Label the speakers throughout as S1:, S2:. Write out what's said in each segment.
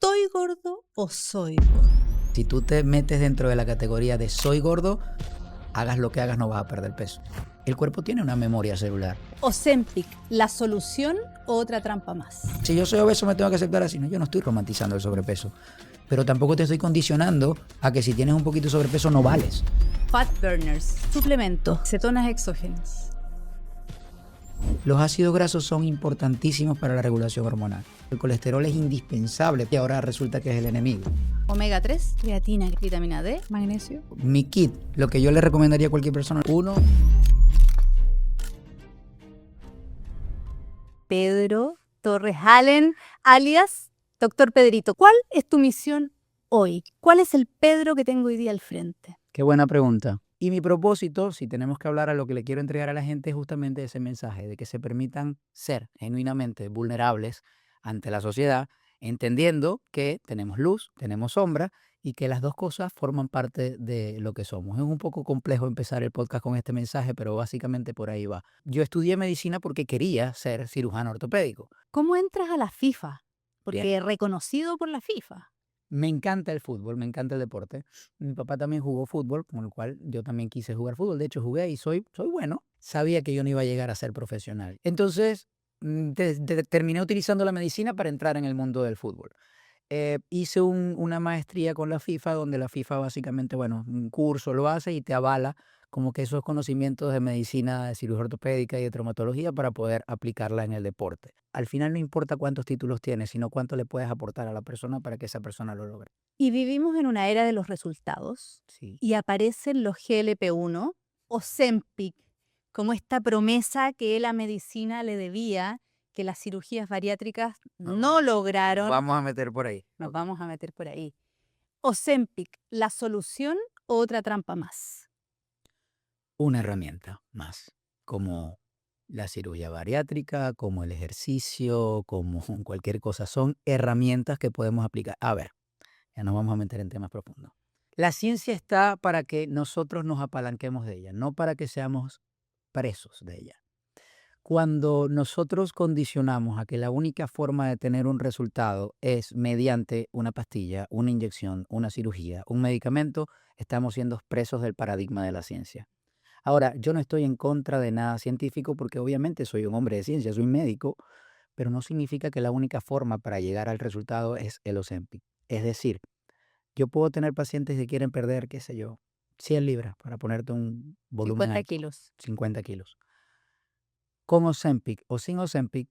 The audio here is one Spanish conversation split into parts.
S1: ¿Estoy gordo o soy gordo?
S2: Si tú te metes dentro de la categoría de soy gordo, hagas lo que hagas, no vas a perder peso. El cuerpo tiene una memoria celular.
S1: Ozempic, ¿la solución o otra trampa más?
S2: Si yo soy obeso, me tengo que aceptar así. No, yo no estoy romantizando el sobrepeso. Pero tampoco te estoy condicionando a que si tienes un poquito de sobrepeso no vales.
S1: Fat burners, suplemento, cetonas exógenas.
S2: Los ácidos grasos son importantísimos para la regulación hormonal. El colesterol es indispensable y ahora resulta que es el enemigo.
S1: Omega 3, creatina, vitamina D, magnesio.
S2: Mi kit, lo que yo le recomendaría a cualquier persona, uno.
S1: Pedro Torres Allen, alias Dr. Pedrito. ¿Cuál es tu misión hoy? ¿Cuál es el Pedro que tengo hoy día al frente?
S2: Qué buena pregunta. Y mi propósito, si tenemos que hablar a lo que le quiero entregar a la gente, es justamente ese mensaje de que se permitan ser genuinamente vulnerables ante la sociedad, entendiendo que tenemos luz, tenemos sombra y que las dos cosas forman parte de lo que somos. Es un poco complejo empezar el podcast con este mensaje, pero básicamente por ahí va. Yo estudié medicina porque quería ser cirujano ortopédico.
S1: ¿Cómo entras a la FIFA? Porque
S2: Bien.
S1: reconocido por la FIFA.
S2: Me encanta el fútbol, me encanta el deporte. Mi papá también jugó fútbol, con lo cual yo también quise jugar fútbol. De hecho, jugué y soy bueno. Sabía que yo no iba a llegar a ser profesional. Entonces, terminé utilizando la medicina para entrar en el mundo del fútbol. Hice una maestría con la FIFA, donde la FIFA básicamente, un curso lo hace y te avala como que esos conocimientos de medicina, de cirugía ortopédica y de traumatología para poder aplicarla en el deporte. Al final no importa cuántos títulos tienes, sino cuánto le puedes aportar a la persona para que esa persona lo logre.
S1: Y vivimos en una era de los resultados.
S2: Sí.
S1: Y aparecen los GLP-1, Ozempic, como esta promesa que la medicina le debía, que las cirugías bariátricas no lograron.
S2: Vamos a meter por ahí.
S1: Nos vamos a meter por ahí. Ozempic, ¿la solución o otra trampa más?
S2: Una herramienta más, como la cirugía bariátrica, como el ejercicio, como cualquier cosa. Son herramientas que podemos aplicar. A ver, ya nos vamos a meter en temas profundos. La ciencia está para que nosotros nos apalanquemos de ella, no para que seamos presos de ella. Cuando nosotros condicionamos a que la única forma de tener un resultado es mediante una pastilla, una inyección, una cirugía, un medicamento, estamos siendo presos del paradigma de la ciencia. Ahora, yo no estoy en contra de nada científico porque obviamente soy un hombre de ciencia, soy médico, pero no significa que la única forma para llegar al resultado es el Ozempic. Es decir, yo puedo tener pacientes que quieren perder, qué sé yo, 100 libras, para ponerte un volumen
S1: 50
S2: alto,
S1: kilos.
S2: 50 kilos. Con Ozempic o sin Ozempic,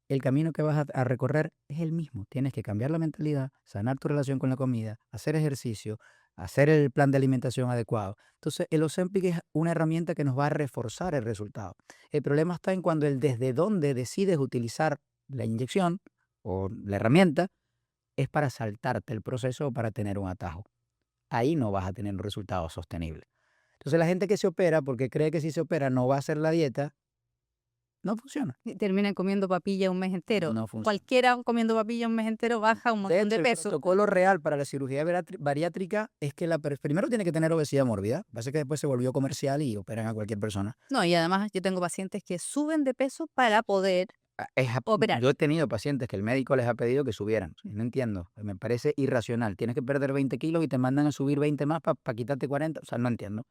S2: el camino que vas a recorrer es el mismo. Tienes que cambiar la mentalidad, sanar tu relación con la comida, hacer ejercicio, hacer el plan de alimentación adecuado. Entonces, el Ozempic es una herramienta que nos va a reforzar el resultado. El problema está en cuando el desde dónde decides utilizar la inyección o la herramienta es para saltarte el proceso o para tener un atajo. Ahí no vas a tener un resultado sostenible. Entonces, la gente que se opera porque cree que si se opera no va a hacer la dieta, no funciona.
S1: Y terminan comiendo papilla un mes entero.
S2: No funciona.
S1: Cualquiera comiendo papilla un mes entero baja un montón de
S2: El
S1: peso.
S2: protocolo real para la cirugía bariátrica es que primero tiene que tener obesidad mórbida. Pasa que después se volvió comercial y operan a cualquier persona.
S1: No, y además yo tengo pacientes que suben de peso para poder operar.
S2: Yo he tenido pacientes que el médico les ha pedido que subieran. No entiendo. Me parece irracional. Tienes que perder 20 kilos y te mandan a subir 20 más para quitarte 40. O sea, no entiendo.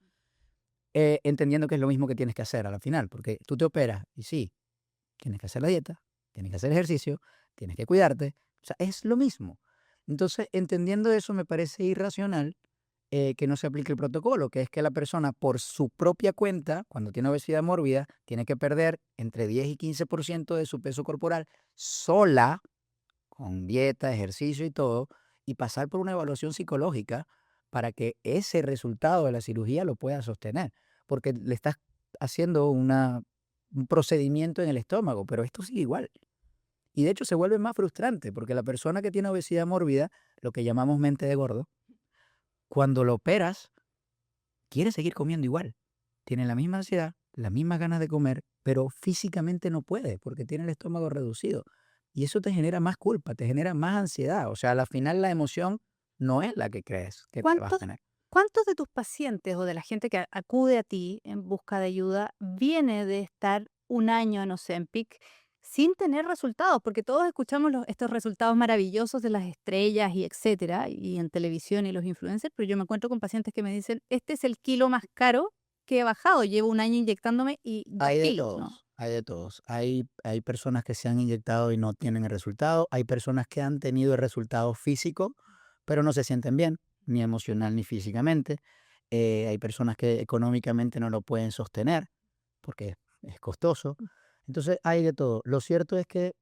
S2: Entendiendo que es lo mismo que tienes que hacer a la final, porque tú te operas y sí, tienes que hacer la dieta, tienes que hacer ejercicio, tienes que cuidarte. O sea, es lo mismo. Entonces, entendiendo eso, me parece irracional que no se aplique el protocolo, que es que la persona por su propia cuenta, cuando tiene obesidad mórbida, tiene que perder entre 10 y 15% de su peso corporal sola, con dieta, ejercicio y todo, y pasar por una evaluación psicológica para que ese resultado de la cirugía lo pueda sostener, porque le estás haciendo un procedimiento en el estómago, pero esto sigue igual. Y de hecho se vuelve más frustrante, porque la persona que tiene obesidad mórbida, lo que llamamos mente de gordo, cuando lo operas, quiere seguir comiendo igual. Tiene la misma ansiedad, las mismas ganas de comer, pero físicamente no puede, porque tiene el estómago reducido. Y eso te genera más culpa, te genera más ansiedad. O sea, al final la emoción no es la que crees que te vas a tener.
S1: ¿Cuántos de tus pacientes o de la gente que acude a ti en busca de ayuda viene de estar un año en Ozempic sin tener resultados, porque todos escuchamos estos resultados maravillosos de las estrellas y etcétera, y en televisión y los influencers, pero yo me encuentro con pacientes que me dicen, este es el kilo más caro que he bajado, llevo un año inyectándome y 2 kilos, ¿no?
S2: Hay de todos. Hay personas que se han inyectado y no tienen el resultado. Hay personas que han tenido el resultado físico, pero no se sienten bien, ni emocional ni físicamente. Hay personas que económicamente no lo pueden sostener porque es costoso. Entonces hay de todo. Lo cierto es que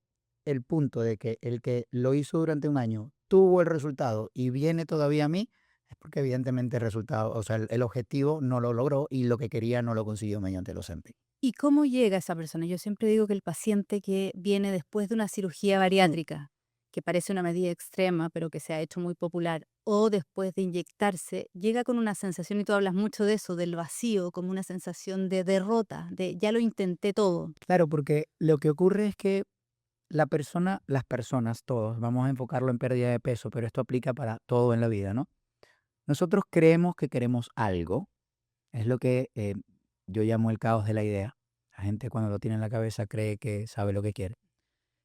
S2: el punto de que el que lo hizo durante un año tuvo el resultado y viene todavía a mí, es porque evidentemente el resultado, o sea, el objetivo no lo logró y lo que quería no lo consiguió mediante los Ozempic.
S1: ¿Y cómo llega esa persona? Yo siempre digo que el paciente que viene después de una cirugía bariátrica, que parece una medida extrema, pero que se ha hecho muy popular, o después de inyectarse, llega con una sensación, y tú hablas mucho de eso, del vacío, como una sensación de derrota, de ya lo intenté todo.
S2: Claro, porque lo que ocurre es que las personas, todos, vamos a enfocarlo en pérdida de peso, pero esto aplica para todo en la vida, ¿no? Nosotros creemos que queremos algo, es lo que yo llamo el caos de la idea. La gente cuando lo tiene en la cabeza cree que sabe lo que quiere.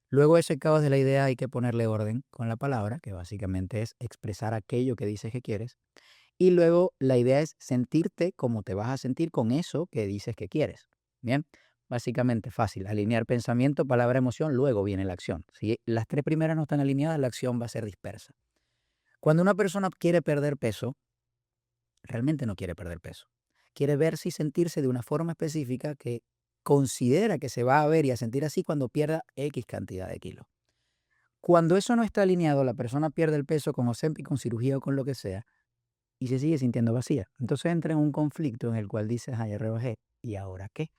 S2: Luego ese caos de la idea hay que ponerle orden con la palabra, que básicamente es expresar aquello que dices que quieres. Y luego la idea es sentirte como te vas a sentir con eso que dices que quieres. Bien, básicamente fácil, alinear pensamiento, palabra, emoción, luego viene la acción. Si las tres primeras no están alineadas, la acción va a ser dispersa. Cuando una persona quiere perder peso, realmente no quiere perder peso. Quiere verse y sentirse de una forma específica que considera que se va a ver y a sentir así cuando pierda X cantidad de kilos. Cuando eso no está alineado, la persona pierde el peso con Ozempic, con cirugía o con lo que sea, y se sigue sintiendo vacía. Entonces entra en un conflicto en el cual dices, ay, ya rebajé, ¿y ahora qué?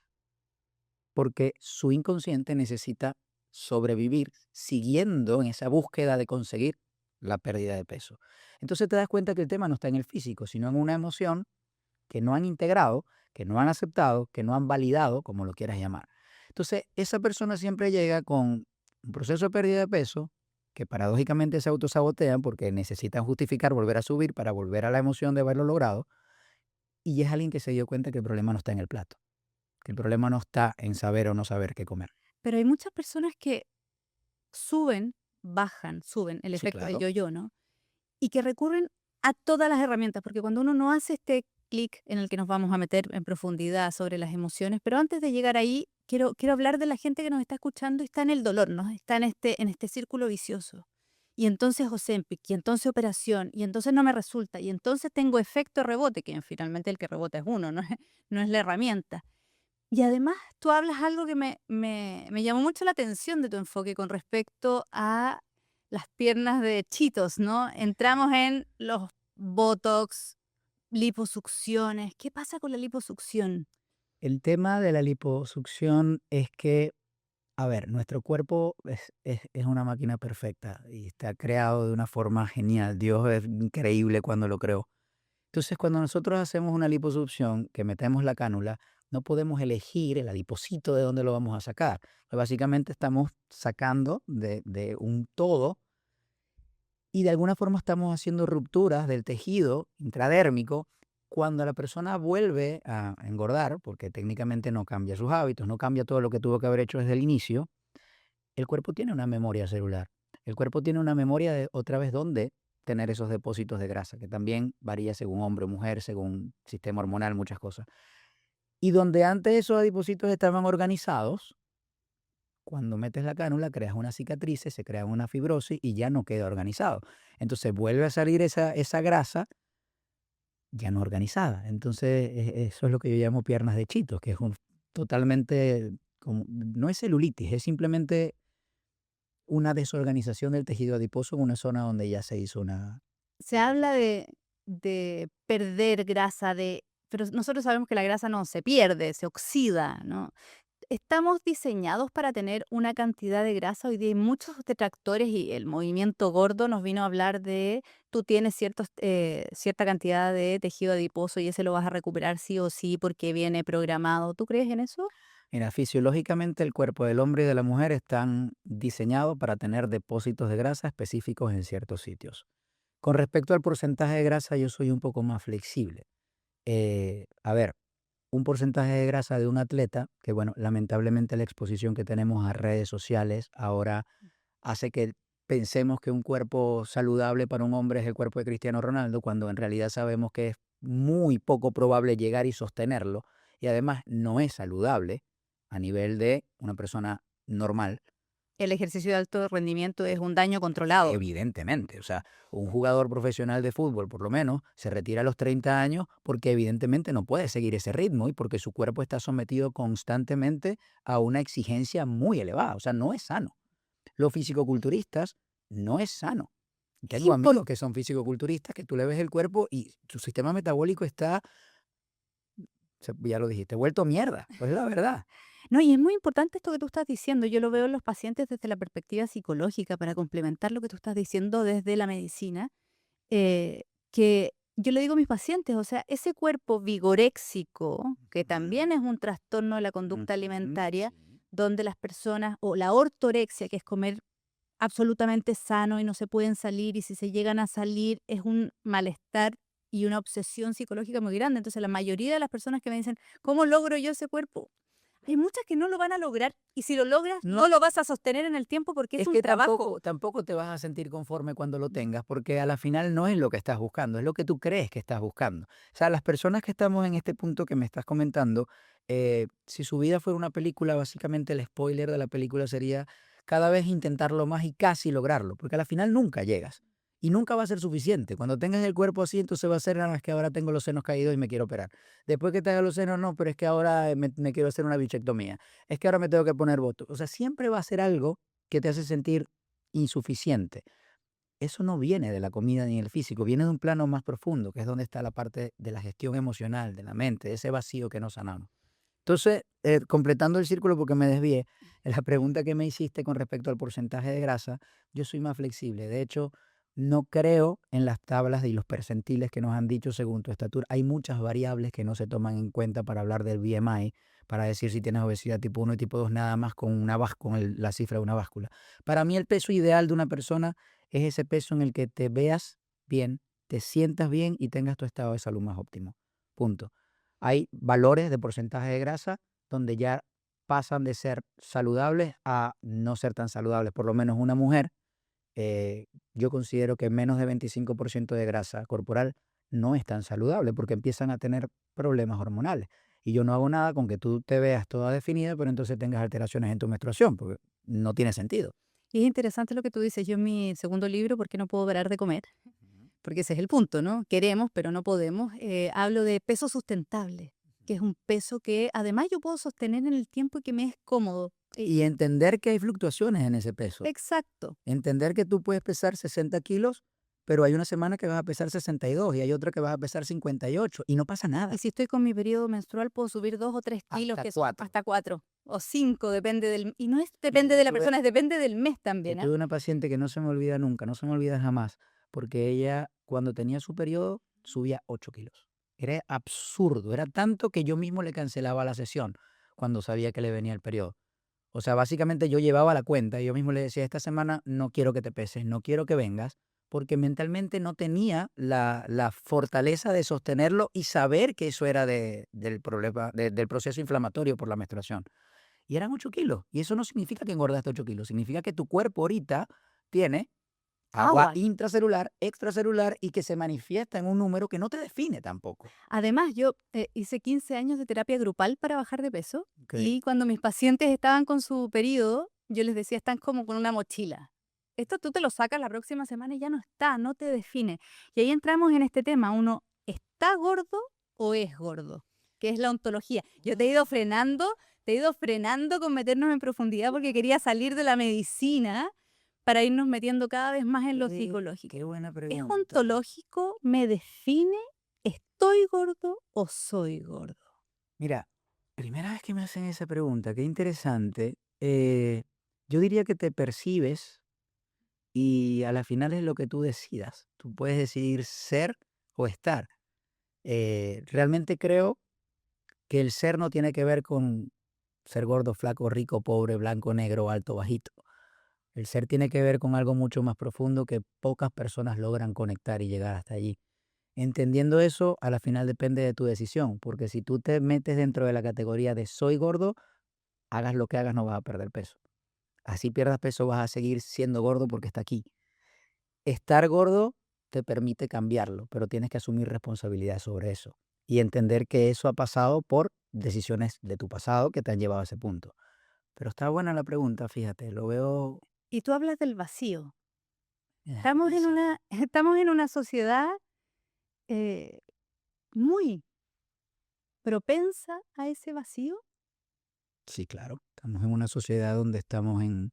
S2: Porque su inconsciente necesita sobrevivir siguiendo en esa búsqueda de conseguir la pérdida de peso. Entonces te das cuenta que el tema no está en el físico, sino en una emoción que no han integrado, que no han aceptado, que no han validado, como lo quieras llamar. Entonces, esa persona siempre llega con un proceso de pérdida de peso que paradójicamente se autosabotean porque necesitan justificar volver a subir para volver a la emoción de haberlo logrado. Y es alguien que se dio cuenta que el problema no está en el plato, que el problema no está en saber o no saber qué comer.
S1: Pero hay muchas personas que suben, bajan, suben, el
S2: Sí,
S1: efecto del
S2: claro.
S1: yo-yo, ¿no? Y que recurren a todas las herramientas, porque cuando uno no hace este clic en el que nos vamos a meter en profundidad sobre las emociones, pero antes de llegar ahí, quiero hablar de la gente que nos está escuchando y está en el dolor, ¿no? Está en este círculo vicioso. Y entonces Ozempic, y entonces operación, y entonces no me resulta, y entonces tengo efecto rebote, que finalmente el que rebota es uno, no es, no es la herramienta. Y además tú hablas algo que me llamó mucho la atención de tu enfoque con respecto a las piernas de Cheetos, ¿no? Entramos en los botox, liposucciones. ¿Qué pasa con la liposucción?
S2: El tema de la liposucción es que, a ver, nuestro cuerpo es una máquina perfecta y está creado de una forma genial. Dios es increíble cuando lo creó. Entonces, cuando nosotros hacemos una liposucción, que metemos la cánula, no podemos elegir el adipocito de dónde lo vamos a sacar. Pues básicamente estamos sacando de un todo y de alguna forma estamos haciendo rupturas del tejido intradérmico cuando la persona vuelve a engordar, porque técnicamente no cambia sus hábitos, no cambia todo lo que tuvo que haber hecho desde el inicio. El cuerpo tiene una memoria celular. El cuerpo tiene una memoria de otra vez dónde tener esos depósitos de grasa, que también varía según hombre o mujer, según sistema hormonal, muchas cosas. Y donde antes esos depósitos estaban organizados, cuando metes la cánula creas una cicatriz, se crea una fibrosis y ya no queda organizado. Entonces vuelve a salir esa grasa ya no organizada. Entonces eso es lo que yo llamo piernas de chito, que es totalmente, no es celulitis, es simplemente una desorganización del tejido adiposo en una zona donde ya se hizo una...
S1: Se habla de perder grasa, pero nosotros sabemos que la grasa no se pierde, se oxida, ¿no? ¿Estamos diseñados para tener una cantidad de grasa? Hoy día hay muchos detractores y el movimiento gordo nos vino a hablar de tú tienes cierta cantidad de tejido adiposo y ese lo vas a recuperar sí o sí porque viene programado. ¿Tú crees en eso?
S2: Mira, fisiológicamente el cuerpo del hombre y de la mujer están diseñados para tener depósitos de grasa específicos en ciertos sitios. Con respecto al porcentaje de grasa, yo soy un poco más flexible. A ver, un porcentaje de grasa de un atleta, que bueno, lamentablemente la exposición que tenemos a redes sociales ahora hace que pensemos que un cuerpo saludable para un hombre es el cuerpo de Cristiano Ronaldo, cuando en realidad sabemos que es muy poco probable llegar y sostenerlo, y además no es saludable a nivel de una persona normal.
S1: El ejercicio de alto rendimiento es un daño controlado.
S2: Evidentemente, o sea, un jugador profesional de fútbol, por lo menos, se retira a los 30 años porque evidentemente no puede seguir ese ritmo y porque su cuerpo está sometido constantemente a una exigencia muy elevada. O sea, no es sano. Los fisicoculturistas no es sano.
S1: Es
S2: Tengo amigos que son fisicoculturistas que tú le ves el cuerpo y su sistema metabólico está, ya lo dijiste, vuelto mierda. Pues es la verdad.
S1: No, y es muy importante esto que tú estás diciendo. Yo lo veo en los pacientes desde la perspectiva psicológica, para complementar lo que tú estás diciendo desde la medicina, eh, que yo le digo a mis pacientes, o sea, ese cuerpo vigoréxico, que también es un trastorno de la conducta alimentaria,
S2: Sí.
S1: donde las personas, o la ortorexia, que es comer absolutamente sano y no se pueden salir, y si se llegan a salir es un malestar y una obsesión psicológica muy grande. Entonces, la mayoría de las personas que me dicen, ¿cómo logro yo ese cuerpo? Hay muchas que no lo van a lograr, y si lo logras,
S2: No,
S1: no lo vas a sostener en el tiempo porque es
S2: es
S1: un
S2: que
S1: trabajo.
S2: tampoco te vas a sentir conforme cuando lo tengas, porque a la final no es lo que estás buscando, es lo que tú crees que estás buscando. O sea, las personas que estamos en este punto que me estás comentando, si su vida fuera una película, básicamente el spoiler de la película sería cada vez intentarlo más y casi lograrlo, porque a la final nunca llegas y nunca va a ser suficiente. Cuando tengas el cuerpo así, entonces va a ser nada más que ahora tengo los senos caídos y me quiero operar. Después que te haga los senos, no, pero es que ahora me quiero hacer una bichectomía. Es que ahora me tengo que poner botox. O sea, siempre va a ser algo que te hace sentir insuficiente. Eso no viene de la comida ni del físico, viene de un plano más profundo, que es donde está la parte de la gestión emocional, de la mente, de ese vacío que no sanamos. Entonces, completando el círculo porque me desvié, la pregunta que me hiciste con respecto al porcentaje de grasa, yo soy más flexible. De hecho, no creo en las tablas y los percentiles que nos han dicho según tu estatura. Hay muchas variables que no se toman en cuenta para hablar del BMI, para decir si tienes obesidad tipo 1 y tipo 2 nada más con, la cifra de una báscula. Para mí el peso ideal de una persona es ese peso en el que te veas bien, te sientas bien y tengas tu estado de salud más óptimo. Punto. Hay valores de porcentaje de grasa donde ya pasan de ser saludables a no ser tan saludables. Por lo menos una mujer, yo considero que menos de 25% de grasa corporal no es tan saludable porque empiezan a tener problemas hormonales. Y yo no hago nada con que tú te veas toda definida, pero entonces tengas alteraciones en tu menstruación, porque no tiene sentido.
S1: Y es interesante lo que tú dices. Yo en mi segundo libro, ¿Por qué no puedo parar de comer? Porque ese es el punto, ¿no? Queremos, pero no podemos. Hablo de peso sustentable, que es un peso que además yo puedo sostener en el tiempo y que me es cómodo.
S2: Y entender que hay fluctuaciones en ese peso.
S1: Exacto.
S2: Entender que tú puedes pesar 60 kilos, pero hay una semana que vas a pesar 62 y hay otra que vas a pesar 58 y no pasa nada.
S1: Y si estoy con mi periodo menstrual, puedo subir 2 o 3 kilos,
S2: Hasta
S1: que son
S2: 4.
S1: hasta 4 o 5, depende del... Y no es depende de la persona, es depende del mes
S2: Yo
S1: también, ¿ah?
S2: tuve una paciente que no se me olvida nunca, no se me olvida jamás, porque ella cuando tenía su periodo subía 8 kilos. Era absurdo, era tanto que yo mismo le cancelaba la sesión cuando sabía que le venía el periodo. O sea, básicamente yo llevaba la cuenta y yo mismo le decía, esta semana no quiero que te peses, no quiero que vengas, porque mentalmente no tenía la fortaleza de sostenerlo y saber que eso era del problema, del proceso inflamatorio por la menstruación. Y eran 8 kilos. Y eso no significa que engordaste 8 kilos, significa que tu cuerpo ahorita tiene agua
S1: Agua.
S2: intracelular, extracelular y que se manifiesta en un número que no te define tampoco.
S1: Además, yo hice 15 años de terapia grupal para bajar de peso,
S2: Ok.
S1: y cuando mis pacientes estaban con su periodo, yo les decía, están como con una mochila. Esto tú te lo sacas la próxima semana y ya no está, no te define. Y ahí entramos en este tema, uno, ¿está gordo o es gordo? Que es la ontología. Yo te he ido frenando con meternos en profundidad porque quería salir de la medicina para irnos metiendo cada vez más en lo psicológico.
S2: Qué buena
S1: ¿Es
S2: pregunta.
S1: ontológico? ¿Me define? ¿Estoy gordo o soy gordo?
S2: Mira, primera vez que me hacen esa pregunta, qué interesante. Yo diría que te percibes y a la final es lo que tú decidas. Tú puedes decidir ser o estar. Realmente creo que el ser no tiene que ver con ser gordo, flaco, rico, pobre, blanco, negro, alto, bajito. El ser tiene que ver con algo mucho más profundo que pocas personas logran conectar y llegar hasta allí. Entendiendo eso, a la final depende de tu decisión, porque si tú te metes dentro de la categoría de soy gordo, hagas lo que hagas, no vas a perder peso. Así pierdas peso, vas a seguir siendo gordo porque está aquí. Estar gordo te permite cambiarlo, pero tienes que asumir responsabilidad sobre eso y entender que eso ha pasado por decisiones de tu pasado que te han llevado a ese punto. Pero está buena la pregunta, fíjate, lo veo.
S1: Y tú hablas del vacío.
S2: eh,
S1: Estamos en
S2: sí,
S1: estamos en una sociedad eh, muy propensa a ese vacío.
S2: sí, claro. Estamos en una sociedad donde estamos en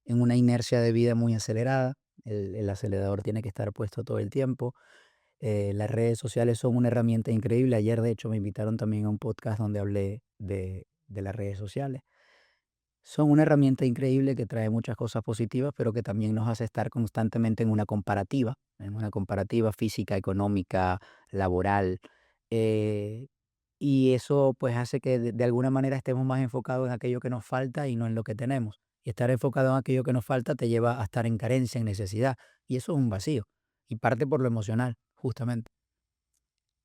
S2: una inercia de vida muy acelerada. El acelerador tiene que estar puesto todo el tiempo. Las redes sociales son una herramienta increíble. Ayer, de hecho, me invitaron también a un podcast donde hablé de las redes sociales. Son una herramienta increíble que trae muchas cosas positivas, pero que también nos hace estar constantemente en una comparativa física, económica, laboral. eh, y eso pues hace que de alguna manera estemos más enfocados en aquello que nos falta y no en lo que tenemos. Y estar enfocado en aquello que nos falta te lleva a estar en carencia, en necesidad. Y eso es un vacío. Y parte por lo emocional, justamente.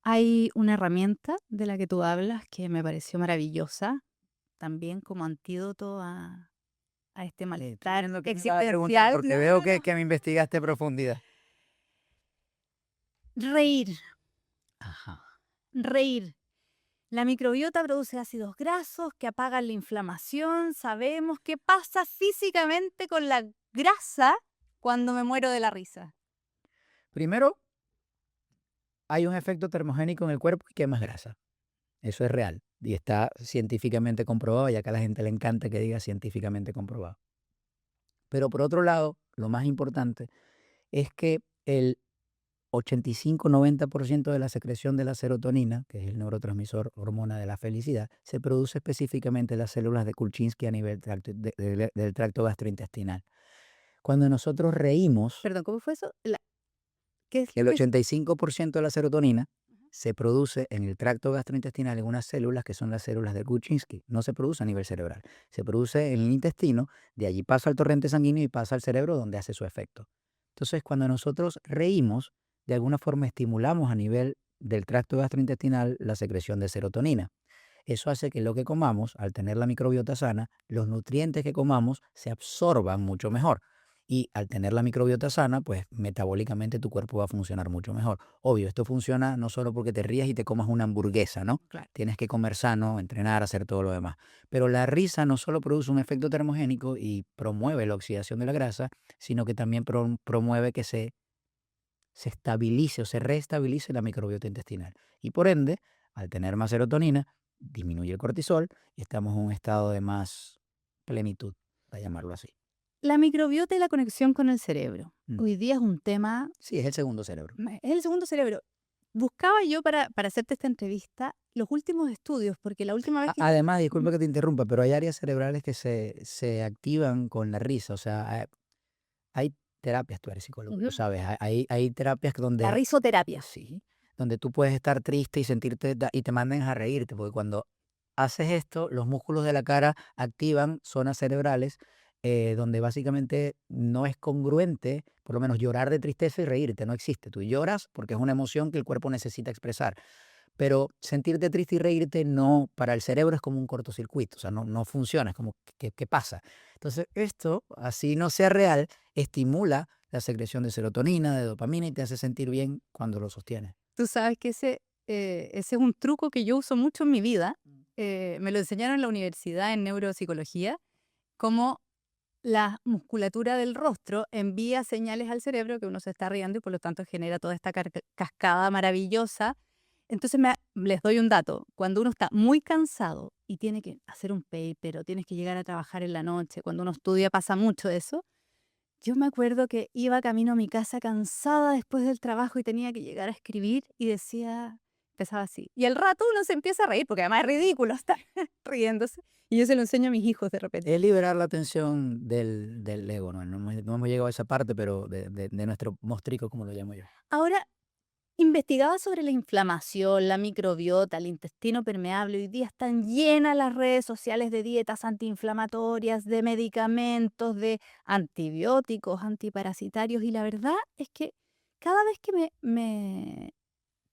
S1: Hay una herramienta de la que tú hablas que me pareció maravillosa, también como antídoto a este
S2: Estoy
S1: malestar
S2: viendo que me vas a preguntar
S1: existencial.
S2: porque veo que me investigaste a profundidad.
S1: Reír,
S2: Ajá.
S1: reír. La microbiota produce ácidos grasos que apagan la inflamación. Sabemos qué pasa físicamente con la grasa cuando me muero de la risa.
S2: Primero, hay un efecto termogénico en el cuerpo y quemas grasa. Eso es real y está científicamente comprobado, y acá a la gente le encanta que diga científicamente comprobado. Pero por otro lado, lo más importante es que el 85-90% de la secreción de la serotonina, que es el neurotransmisor hormona de la felicidad, se produce específicamente en las células de Kulchinsky a nivel del tracto gastrointestinal. Cuando nosotros reímos,
S1: Perdón, ¿cómo fue eso? ¿Qué es lo
S2: el
S1: que es?
S2: 85% de la serotonina
S1: Ujú.
S2: se produce en el tracto gastrointestinal en unas células que son las células de Kuczynski. No se produce a nivel cerebral. Se produce en el intestino, de allí pasa al torrente sanguíneo y pasa al cerebro donde hace su efecto. Entonces, cuando nosotros reímos, de alguna forma estimulamos a nivel del tracto gastrointestinal la secreción de serotonina. Eso hace que lo que comamos, al tener la microbiota sana, los nutrientes que comamos se absorban mucho mejor. Y al tener la microbiota sana, pues metabólicamente tu cuerpo va a funcionar mucho mejor. Obvio, esto funciona no solo porque te rías y te comas una hamburguesa, ¿no?
S1: Claro.
S2: Tienes que comer sano, entrenar, hacer todo lo demás. Pero la risa no solo produce un efecto termogénico y promueve la oxidación de la grasa, sino que también promueve que se estabilice o se reestabilice la microbiota intestinal. Y por ende, al tener más serotonina, disminuye el cortisol y estamos en un estado de más plenitud, para llamarlo así.
S1: La microbiota y la conexión con el cerebro.
S2: Mm.
S1: Hoy día es un tema,
S2: Sí, es el segundo cerebro.
S1: es el segundo cerebro. Buscaba yo para hacerte esta entrevista los últimos estudios, porque la última vez que...
S2: Además,
S1: Ujú,
S2: disculpa que te interrumpa, pero hay áreas cerebrales que se activan con la risa. O sea, hay terapias, tú eres psicólogo,
S1: ujú.
S2: tú sabes, hay terapias
S1: La
S2: donde,
S1: risoterapia.
S2: sí, donde tú puedes estar triste y sentirte, y te mandan a reírte, porque cuando haces esto, los músculos de la cara activan zonas cerebrales donde básicamente no es congruente, por lo menos llorar de tristeza y reírte, no existe. Tú lloras porque es una emoción que el cuerpo necesita expresar, pero sentirte triste y reírte no, para el cerebro es como un cortocircuito, o sea, no funciona, es como, ¿qué pasa? Entonces, esto, así no sea real, estimula la secreción de serotonina, de dopamina y te hace sentir bien cuando lo sostienes.
S1: Tú sabes que ese es un truco que yo uso mucho en mi vida. Me lo enseñaron en la universidad en neuropsicología, cómo la musculatura del rostro envía señales al cerebro que uno se está riendo y por lo tanto genera toda esta cascada maravillosa. Entonces les doy un dato. Cuando uno está muy cansado y tiene que hacer un paper o tienes que llegar a trabajar en la noche, cuando uno estudia pasa mucho eso. Yo me acuerdo que iba camino a mi casa cansada después del trabajo y tenía que llegar a escribir y empezaba así. Y al rato uno se empieza a reír, porque además es ridículo estar riéndose. Y yo se lo enseño a mis hijos de repente.
S2: Es liberar la tensión del ego, ¿no? No hemos llegado a esa parte, pero de nuestro mostrico, como lo llamo yo.
S1: Ahora, investigaba sobre la inflamación, la microbiota, el intestino permeable. Hoy día están llenas las redes sociales de dietas antiinflamatorias, de medicamentos, de antibióticos, antiparasitarios. Y la verdad es que cada vez que me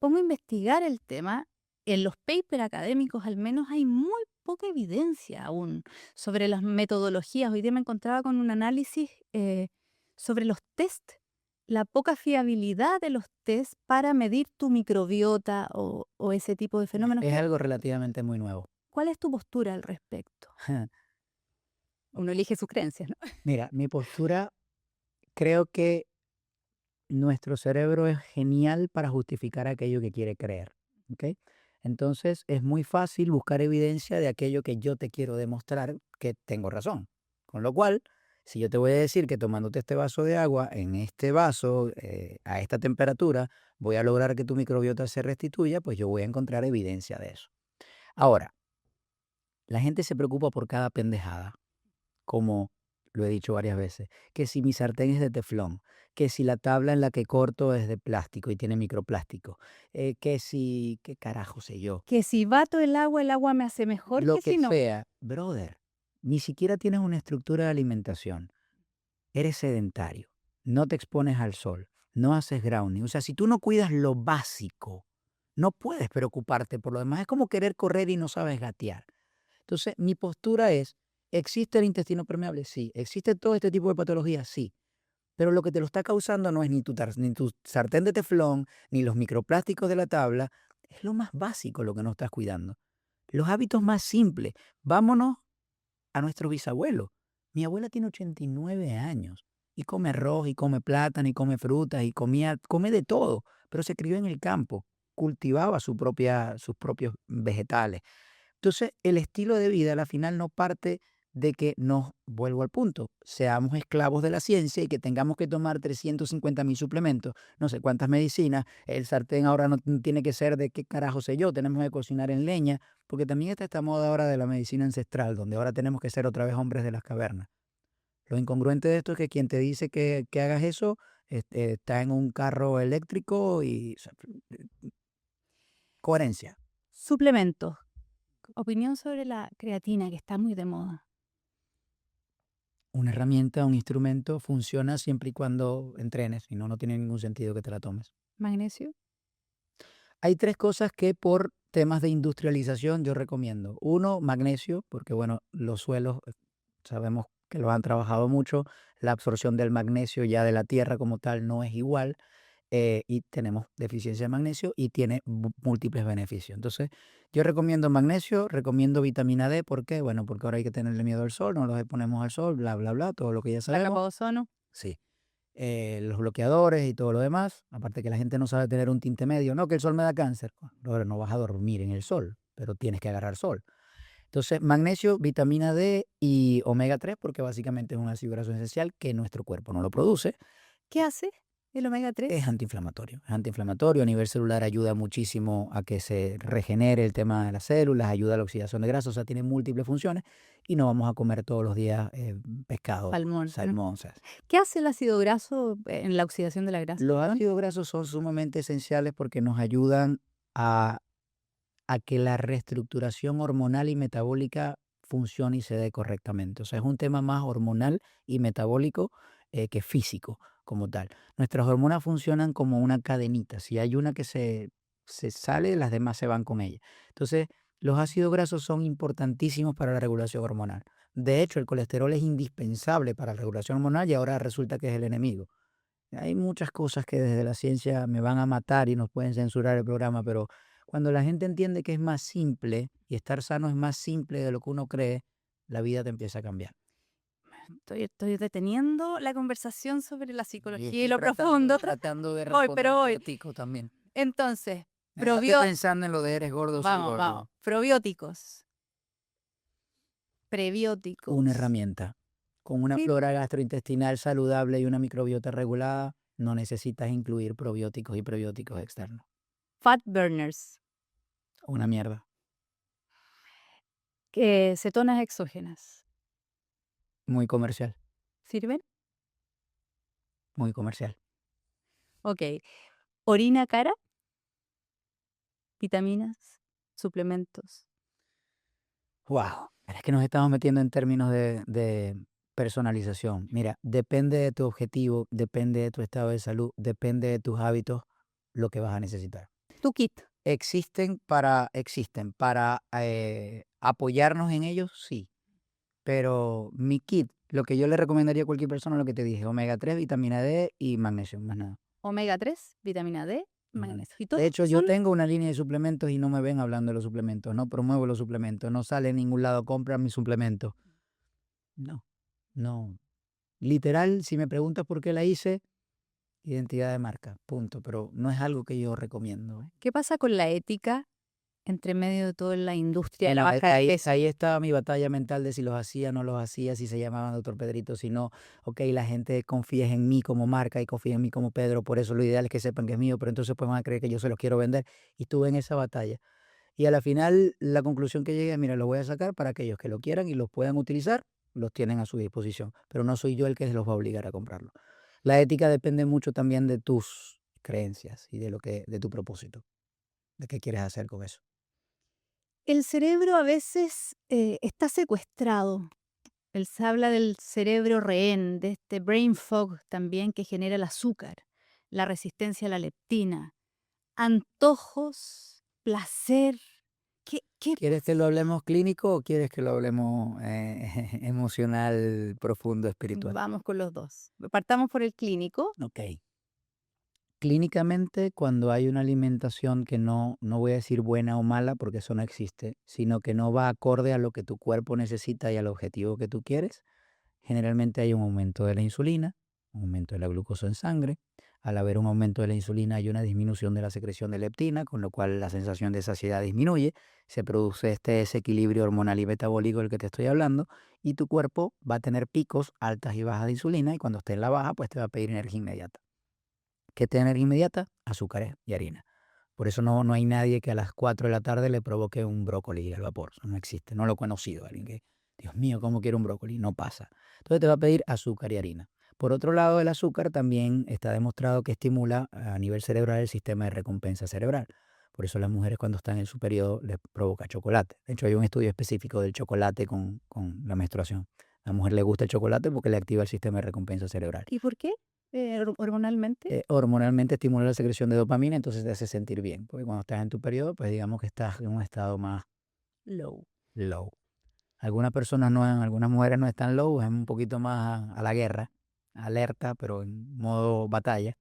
S1: pongo a investigar el tema, en los papers académicos al menos hay muy poca evidencia aún sobre las metodologías. Hoy día me encontraba con un análisis sobre los test, la poca fiabilidad de los test para medir tu microbiota o ese tipo de fenómenos.
S2: Es algo relativamente muy nuevo.
S1: ¿Cuál es tu postura al respecto? Uno elige sus creencias, ¿no?
S2: Mira, mi postura, creo que nuestro cerebro es genial para justificar aquello que quiere creer, ¿ok? Entonces es muy fácil buscar evidencia de aquello que yo te quiero demostrar que tengo razón. Con lo cual, si yo te voy a decir que tomándote este vaso de agua en este vaso, a esta temperatura, voy a lograr que tu microbiota se restituya, pues yo voy a encontrar evidencia de eso. Ahora, la gente se preocupa por cada pendejada, como lo he dicho varias veces, que si mi sartén es de teflón, que si la tabla en la que corto es de plástico y tiene microplástico, que si, qué carajo sé yo,
S1: Que si bato el agua me hace mejor
S2: lo
S1: que
S2: que
S1: si no.
S2: sea, brother, ni siquiera tienes una estructura de alimentación, eres sedentario, no te expones al sol, no haces grounding, o sea, si tú no cuidas lo básico, no puedes preocuparte por lo demás, es como querer correr y no sabes gatear. Entonces, mi postura es, ¿existe el intestino permeable? Sí. ¿Existe todo este tipo de patologías? Sí. Pero lo que te lo está causando no es ni tu sartén de teflón, ni los microplásticos de la tabla. Es lo más básico lo que no estás cuidando. Los hábitos más simples. Vámonos a nuestros bisabuelos. Mi abuela tiene 89 años y come arroz y come plátano y come frutas y come de todo, pero se crió en el campo, cultivaba sus propios vegetales. Entonces, el estilo de vida a la final no parte de que nos, vuelvo al punto, seamos esclavos de la ciencia y que tengamos que tomar 350.000 suplementos, no sé cuántas medicinas, el sartén ahora no tiene que ser de qué carajo sé yo, tenemos que cocinar en leña, porque también está esta moda ahora de la medicina ancestral, donde ahora tenemos que ser otra vez hombres de las cavernas. Lo incongruente de esto es que quien te dice que hagas eso está en un carro eléctrico y o sea, coherencia.
S1: Suplementos. Opinión sobre la creatina, que está muy de moda.
S2: Una herramienta, un instrumento funciona siempre y cuando entrenes, si no, no tiene ningún sentido que te la tomes.
S1: Magnesio.
S2: Hay tres cosas que por temas de industrialización yo recomiendo. Uno, magnesio, porque bueno, los suelos sabemos que los han trabajado mucho, la absorción del magnesio ya de la tierra como tal no es igual y tenemos deficiencia de magnesio y tiene múltiples beneficios. Entonces, yo recomiendo magnesio, recomiendo vitamina D, ¿por qué? Bueno, porque ahora hay que tenerle miedo al sol, no los exponemos al sol, bla, bla, bla, todo lo que ya
S1: La
S2: sabemos.
S1: capa de ozono.
S2: Sí. Los bloqueadores y todo lo demás, aparte que la gente no sabe tener un tinte medio, no, que el sol me da cáncer. Ahora no vas a dormir en el sol, pero tienes que agarrar sol. Entonces, magnesio, vitamina D y omega 3, porque básicamente es un ácido graso esencial que nuestro cuerpo no lo produce.
S1: ¿Qué hace el omega 3?
S2: Es antiinflamatorio. Es antiinflamatorio. A nivel celular ayuda muchísimo a que se regenere el tema de las células, ayuda a la oxidación de grasa, o sea, tiene múltiples funciones y no vamos a comer todos los días pescado,
S1: Salmón.
S2: salmón. O sea,
S1: ¿Qué hace el ácido graso en la oxidación de la grasa?
S2: los
S1: Perdón.
S2: ácidos grasos son sumamente esenciales porque nos ayudan a, a que la reestructuración hormonal y metabólica funcione y se dé correctamente. O sea, es un tema más hormonal y metabólico que físico como tal. Nuestras hormonas funcionan como una cadenita. Si hay una que se sale, las demás se van con ella. Entonces, los ácidos grasos son importantísimos para la regulación hormonal. De hecho, el colesterol es indispensable para la regulación hormonal y ahora resulta que es el enemigo. Hay muchas cosas que desde la ciencia me van a matar y nos pueden censurar el programa, pero cuando la gente entiende que es más simple y estar sano es más simple de lo que uno cree, la vida te empieza a cambiar.
S1: Estoy deteniendo la conversación sobre la
S2: Y
S1: psicología y
S2: estoy
S1: lo profundo.
S2: tratando de
S1: Voy, pero voy.
S2: responder tico también.
S1: Entonces,
S2: Estoy pensando en lo de eres gordo, soy
S1: vamos,
S2: gordo.
S1: vamos. Probióticos.
S2: Una
S1: Prebióticos.
S2: herramienta. Con una
S1: Sí.
S2: flora gastrointestinal saludable y una microbiota regulada, no necesitas incluir probióticos y prebióticos externos.
S1: Fat burners.
S2: Una mierda.
S1: Cetonas exógenas.
S2: Muy comercial.
S1: ¿Sirven?
S2: Muy comercial.
S1: Ok. Orina cara. Vitaminas. Suplementos.
S2: Wow, es que nos estamos metiendo en términos de personalización. Mira, depende de tu objetivo, depende de tu estado de salud, depende de tus hábitos, lo que vas a necesitar.
S1: Tu kit.
S2: Existen para apoyarnos en ellos, sí. Pero mi kit, lo que yo le recomendaría a cualquier persona, lo que te dije, omega 3, vitamina D y magnesio, más nada.
S1: Omega 3, vitamina D,
S2: Más nada.
S1: magnesio. Y todos
S2: De hecho,
S1: estos
S2: yo
S1: son
S2: tengo una línea de suplementos y no me ven hablando de los suplementos, no promuevo los suplementos, no sale en ningún lado, compra mis suplementos. No, no. Literal, si me preguntas por qué la hice, identidad de marca, punto. Pero no es algo que yo recomiendo, ¿eh?
S1: ¿Qué pasa con la ética entre medio de toda la industria de la
S2: Bueno,
S1: baja de peso?
S2: ahí estaba mi batalla mental de si los hacía, no los hacía, si se llamaban Doctor Pedrito, si no, ok, la gente confía en mí como marca y confía en mí como Pedro, por eso lo ideal es que sepan que es mío, pero entonces pues van a creer que yo se los quiero vender. Y estuve en esa batalla. Y a la final, la conclusión que llegué, mira, lo voy a sacar para aquellos que lo quieran y los puedan utilizar, los tienen a su disposición, pero no soy yo el que los va a obligar a comprarlo. La ética depende mucho también de tus creencias y de tu propósito, de qué quieres hacer con eso.
S1: El cerebro a veces está secuestrado. Se habla del cerebro rehén, de este brain fog también que genera el azúcar, la resistencia a la leptina, antojos, placer. ¿Qué
S2: ¿Quieres que lo hablemos clínico o quieres que lo hablemos emocional, profundo, espiritual?
S1: Vamos con los dos. Partamos por el clínico.
S2: Ok. Clínicamente, cuando hay una alimentación que no voy a decir buena o mala, porque eso no existe, sino que no va acorde a lo que tu cuerpo necesita y al objetivo que tú quieres, generalmente hay un aumento de la insulina, un aumento de la glucosa en sangre. Al haber un aumento de la insulina hay una disminución de la secreción de leptina, con lo cual la sensación de saciedad disminuye, se produce este desequilibrio hormonal y metabólico del que te estoy hablando, y tu cuerpo va a tener picos altas y bajas de insulina, y cuando esté en la baja, pues te va a pedir energía inmediata. ¿Qué te da energía inmediata? Azúcares y harina. Por eso no hay nadie que a las 4 de la tarde le provoque un brócoli al vapor. Eso no existe, no lo he conocido. Alguien que, Dios mío, ¿cómo quiero un brócoli? No pasa. Entonces te va a pedir azúcar y harina. Por otro lado, el azúcar también está demostrado que estimula a nivel cerebral el sistema de recompensa cerebral. Por eso las mujeres cuando están en su periodo les provoca chocolate. De hecho, hay un estudio específico del chocolate con la menstruación. A la mujer le gusta el chocolate porque le activa el sistema de recompensa cerebral.
S1: ¿Y por qué? Hormonalmente.
S2: Hormonalmente estimula la secreción de dopamina, entonces te hace sentir bien. Porque cuando estás en tu periodo, pues digamos que estás en un estado más
S1: Low.
S2: low. Algunas mujeres no están low, es un poquito más a la guerra, alerta, pero en modo batalla.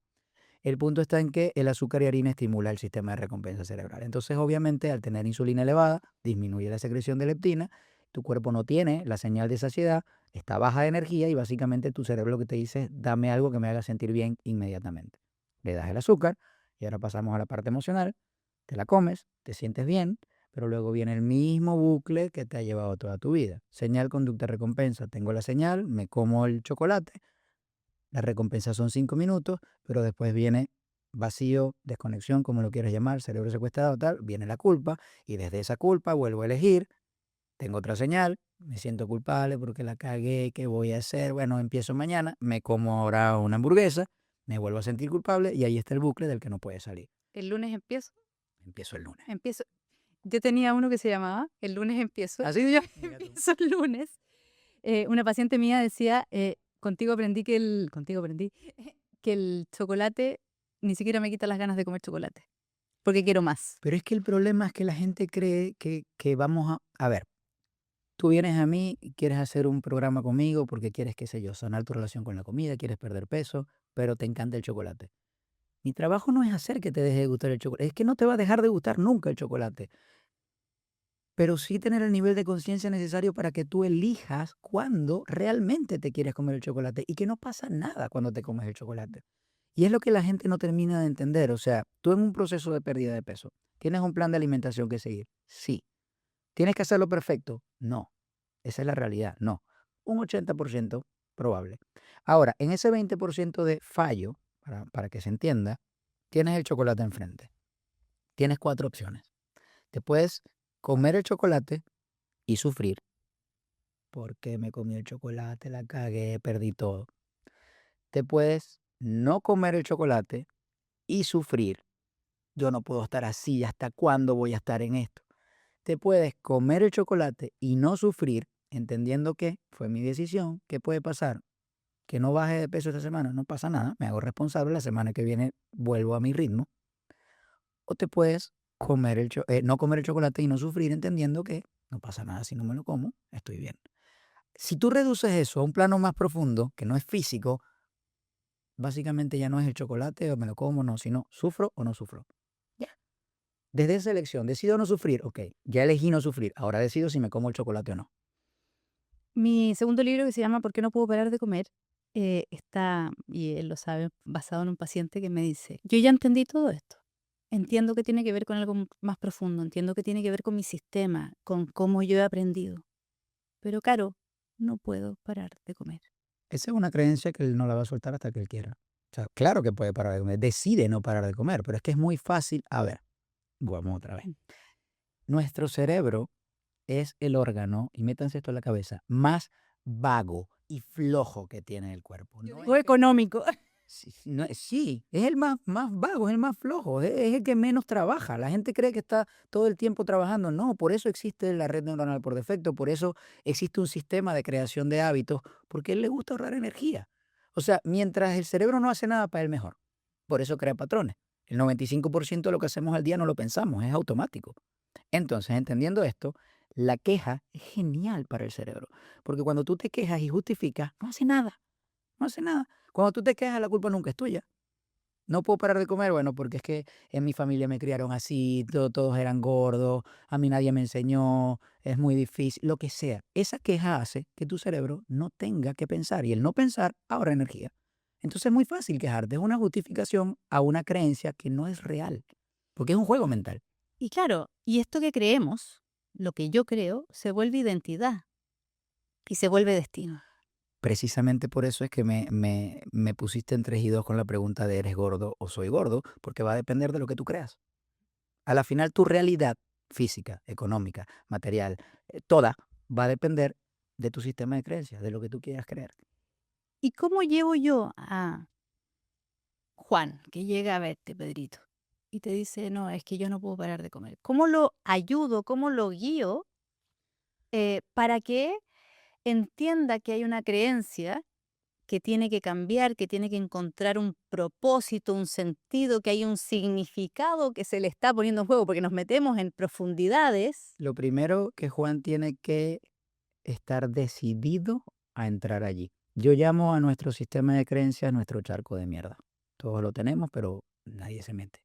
S2: El punto está en que el azúcar y harina estimula el sistema de recompensa cerebral. Entonces, obviamente, al tener insulina elevada, disminuye la secreción de leptina, tu cuerpo no tiene la señal de saciedad, está baja de energía y básicamente tu cerebro lo que te dice es, dame algo que me haga sentir bien inmediatamente. Le das el azúcar y ahora pasamos a la parte emocional, te la comes, te sientes bien, pero luego viene el mismo bucle que te ha llevado toda tu vida. Señal, conducta, recompensa. Tengo la señal, me como el chocolate, la recompensa son 5 minutos, pero después viene vacío, desconexión, como lo quieras llamar, cerebro secuestrado, tal, viene la culpa y desde esa culpa vuelvo a elegir, tengo otra señal, me siento culpable porque la cagué, ¿qué voy a hacer? Bueno, empiezo mañana, me como ahora una hamburguesa, me vuelvo a sentir culpable y ahí está el bucle del que no puede salir.
S1: El lunes empiezo.
S2: Empiezo el lunes.
S1: Empiezo. Yo tenía uno que se llamaba El lunes empiezo.
S2: Así yo.
S1: Empiezo el lunes. Una paciente mía decía, contigo aprendí que el chocolate ni siquiera me quita las ganas de comer chocolate, porque quiero más.
S2: Pero es que el problema es que la gente cree que vamos a ver, tú vienes a mí y quieres hacer un programa conmigo porque quieres, qué sé yo, sanar tu relación con la comida, quieres perder peso, pero te encanta el chocolate. Mi trabajo no es hacer que te deje de gustar el chocolate, es que no te va a dejar de gustar nunca el chocolate, pero sí tener el nivel de conciencia necesario para que tú elijas cuándo realmente te quieres comer el chocolate y que no pasa nada cuando te comes el chocolate. Y es lo que la gente no termina de entender, o sea, tú en un proceso de pérdida de peso, ¿tienes un plan de alimentación que seguir? Sí. ¿Tienes que hacerlo perfecto? No. Esa es la realidad, no. Un 80% probable. Ahora, en ese 20% de fallo, para que se entienda, tienes el chocolate enfrente. Tienes 4 opciones. Te puedes comer el chocolate y sufrir. ¿Por qué me comí el chocolate? La cagué, perdí todo. Te puedes no comer el chocolate y sufrir. Yo no puedo estar así, ¿hasta cuándo voy a estar en esto? Te puedes comer el chocolate y no sufrir, entendiendo que fue mi decisión. ¿Qué puede pasar? Que no baje de peso esta semana, no pasa nada, me hago responsable, la semana que viene vuelvo a mi ritmo. O te puedes no comer el chocolate y no sufrir entendiendo que no pasa nada si no me lo como, estoy bien. Si tú reduces eso a un plano más profundo, que no es físico, básicamente ya no es el chocolate o me lo como o no, sino sufro o no sufro. Ya. Desde esa elección, decido no sufrir, ok, ya elegí no sufrir, ahora decido si me como el chocolate o no.
S1: Mi segundo libro, que se llama ¿Por qué no puedo parar de comer? Está, y él lo sabe, basado en un paciente que me dice, yo ya entendí todo esto. Entiendo que tiene que ver con algo más profundo, entiendo que tiene que ver con mi sistema, con cómo yo he aprendido. Pero Caro, no puedo parar de comer.
S2: Esa es una creencia que él no la va a soltar hasta que él quiera. O sea, claro que puede parar de comer, decide no parar de comer, pero es que es muy fácil. A ver, vamos otra vez.
S1: Mm.
S2: Nuestro cerebro es el órgano, y métanse esto en la cabeza, más vago y flojo que tiene el cuerpo.
S1: Yo
S2: No
S1: digo
S2: es que
S1: económico.
S2: sí, sí, es el más vago, es el más flojo, es el que menos trabaja. La gente cree que está todo el tiempo trabajando. No, por eso existe la red neuronal por defecto, por eso existe un sistema de creación de hábitos, porque a él le gusta ahorrar energía. O sea, mientras el cerebro no hace nada para él mejor, por eso crea patrones. El 95% de lo que hacemos al día no lo pensamos, es automático. Entonces, entendiendo esto, la queja es genial para el cerebro, porque cuando tú te quejas y justificas, no hace nada, no hace nada. Cuando tú te quejas, la culpa nunca es tuya. No puedo parar de comer, bueno, porque es que en mi familia me criaron así, todos eran gordos, a mí nadie me enseñó, es muy difícil, lo que sea. Esa queja hace que tu cerebro no tenga que pensar y el no pensar ahorra energía. Entonces es muy fácil quejarte, es una justificación a una creencia que no es real, porque es un juego mental.
S1: Y claro, y esto que creemos, lo que yo creo, se vuelve identidad y se vuelve destino.
S2: Precisamente por eso es que me pusiste en 3 y 2 con la pregunta de ¿eres gordo o soy gordo? Porque va a depender de lo que tú creas. A la final tu realidad física, económica, material, toda va a depender de tu sistema de creencias, de lo que tú quieras creer.
S1: ¿Y cómo llevo yo a Juan, que llega a verte, Pedrito, y te dice, no, es que yo no puedo parar de comer? ¿Cómo lo ayudo, cómo lo guío para que entienda que hay una creencia que tiene que cambiar, que tiene que encontrar un propósito, un sentido, que hay un significado que se le está poniendo en juego, porque nos metemos en profundidades?
S2: Lo primero que Juan tiene que estar decidido a entrar allí. Yo llamo a nuestro sistema de creencias nuestro charco de mierda. Todos lo tenemos, pero nadie se mete.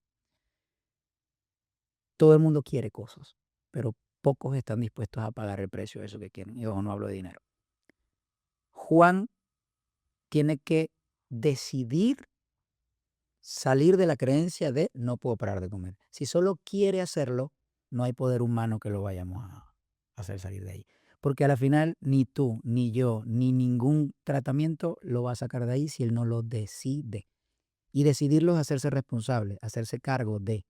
S2: Todo el mundo quiere cosas, pero pocos están dispuestos a pagar el precio de eso que quieren. Y ojo, no hablo de dinero. Juan tiene que decidir salir de la creencia de no puedo parar de comer. Si solo quiere hacerlo, no hay poder humano que lo vayamos a hacer salir de ahí. Porque a la final ni tú, ni yo, ni ningún tratamiento lo va a sacar de ahí si él no lo decide. Y decidirlo es hacerse responsable, hacerse cargo de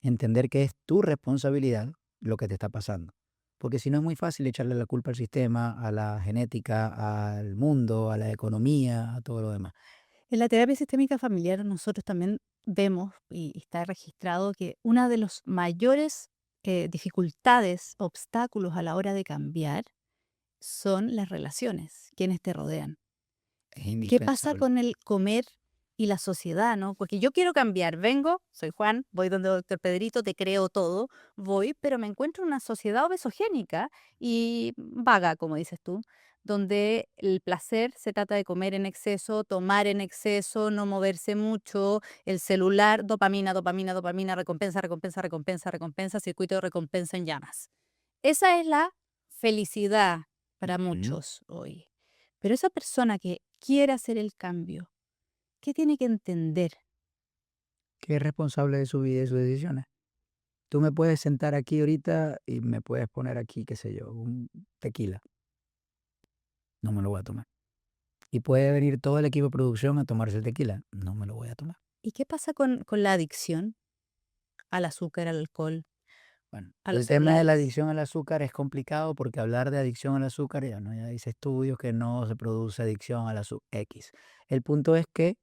S2: entender que es tu responsabilidad lo que te está pasando. Porque si no es muy fácil echarle la culpa al sistema, a la genética, al mundo, a la economía, a todo lo demás.
S1: En la terapia sistémica familiar nosotros también vemos y está registrado que una de las mayores dificultades, obstáculos a la hora de cambiar son las relaciones, quienes te rodean.
S2: Es
S1: ¿Qué pasa
S2: indispensable.
S1: con el comer y la sociedad, no? Porque yo quiero cambiar, vengo, soy Juan, voy donde doctor Pedrito, te creo todo, voy, pero me encuentro en una sociedad obesogénica y vaga, como dices tú, donde el placer se trata de comer en exceso, tomar en exceso, no moverse mucho, el celular, dopamina, dopamina, dopamina, recompensa, recompensa, recompensa, recompensa, circuito de recompensa en llamas. Esa es la felicidad para
S2: Ujú.
S1: muchos hoy. Pero esa persona que quiere hacer el cambio, ¿qué tiene que entender?
S2: Que es responsable de su vida y sus decisiones. Tú me puedes sentar aquí ahorita y me puedes poner aquí, qué sé yo, un tequila. No me lo voy a tomar. Y puede venir todo el equipo de producción a tomarse el tequila. No me lo voy a tomar.
S1: ¿Y qué pasa con la adicción al azúcar, al alcohol,
S2: Bueno,
S1: a los
S2: el tema de la
S1: celulares?
S2: adicción al azúcar es complicado porque hablar de adicción al azúcar, ya no, ya dice estudios que no se produce adicción al azúcar X. El punto es que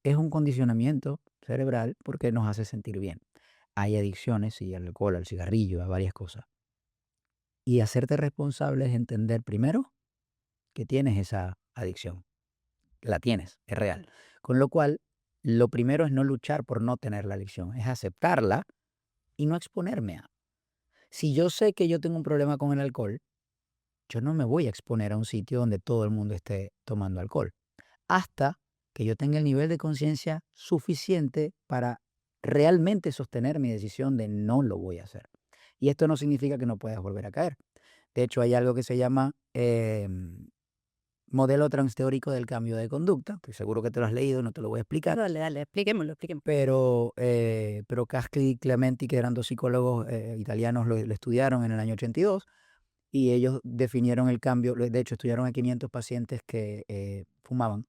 S2: es un condicionamiento cerebral porque nos hace sentir bien. Hay adicciones, sí, al alcohol, al cigarrillo, a varias cosas. Y hacerte responsable es entender primero que tienes esa adicción. La tienes, es real. Con lo cual, lo primero es no luchar por no tener la adicción, es aceptarla y no exponerme a. Si yo sé que yo tengo un problema con el alcohol, yo no me voy a exponer a un sitio donde todo el mundo esté tomando alcohol, hasta que yo tenga el nivel de conciencia suficiente para realmente sostener mi decisión de no lo voy a hacer. Y esto no significa que no puedas volver a caer. De hecho, hay algo que se llama modelo transteórico del cambio de conducta. Estoy seguro que te lo has leído, no te lo voy a explicar.
S1: Dale, dale, expliquémoslo, expliquémoslo.
S2: Pero Cascli y Clementi, que eran dos psicólogos italianos, lo estudiaron en el año 82 y ellos definieron el cambio. De hecho, estudiaron a 500 pacientes que fumaban.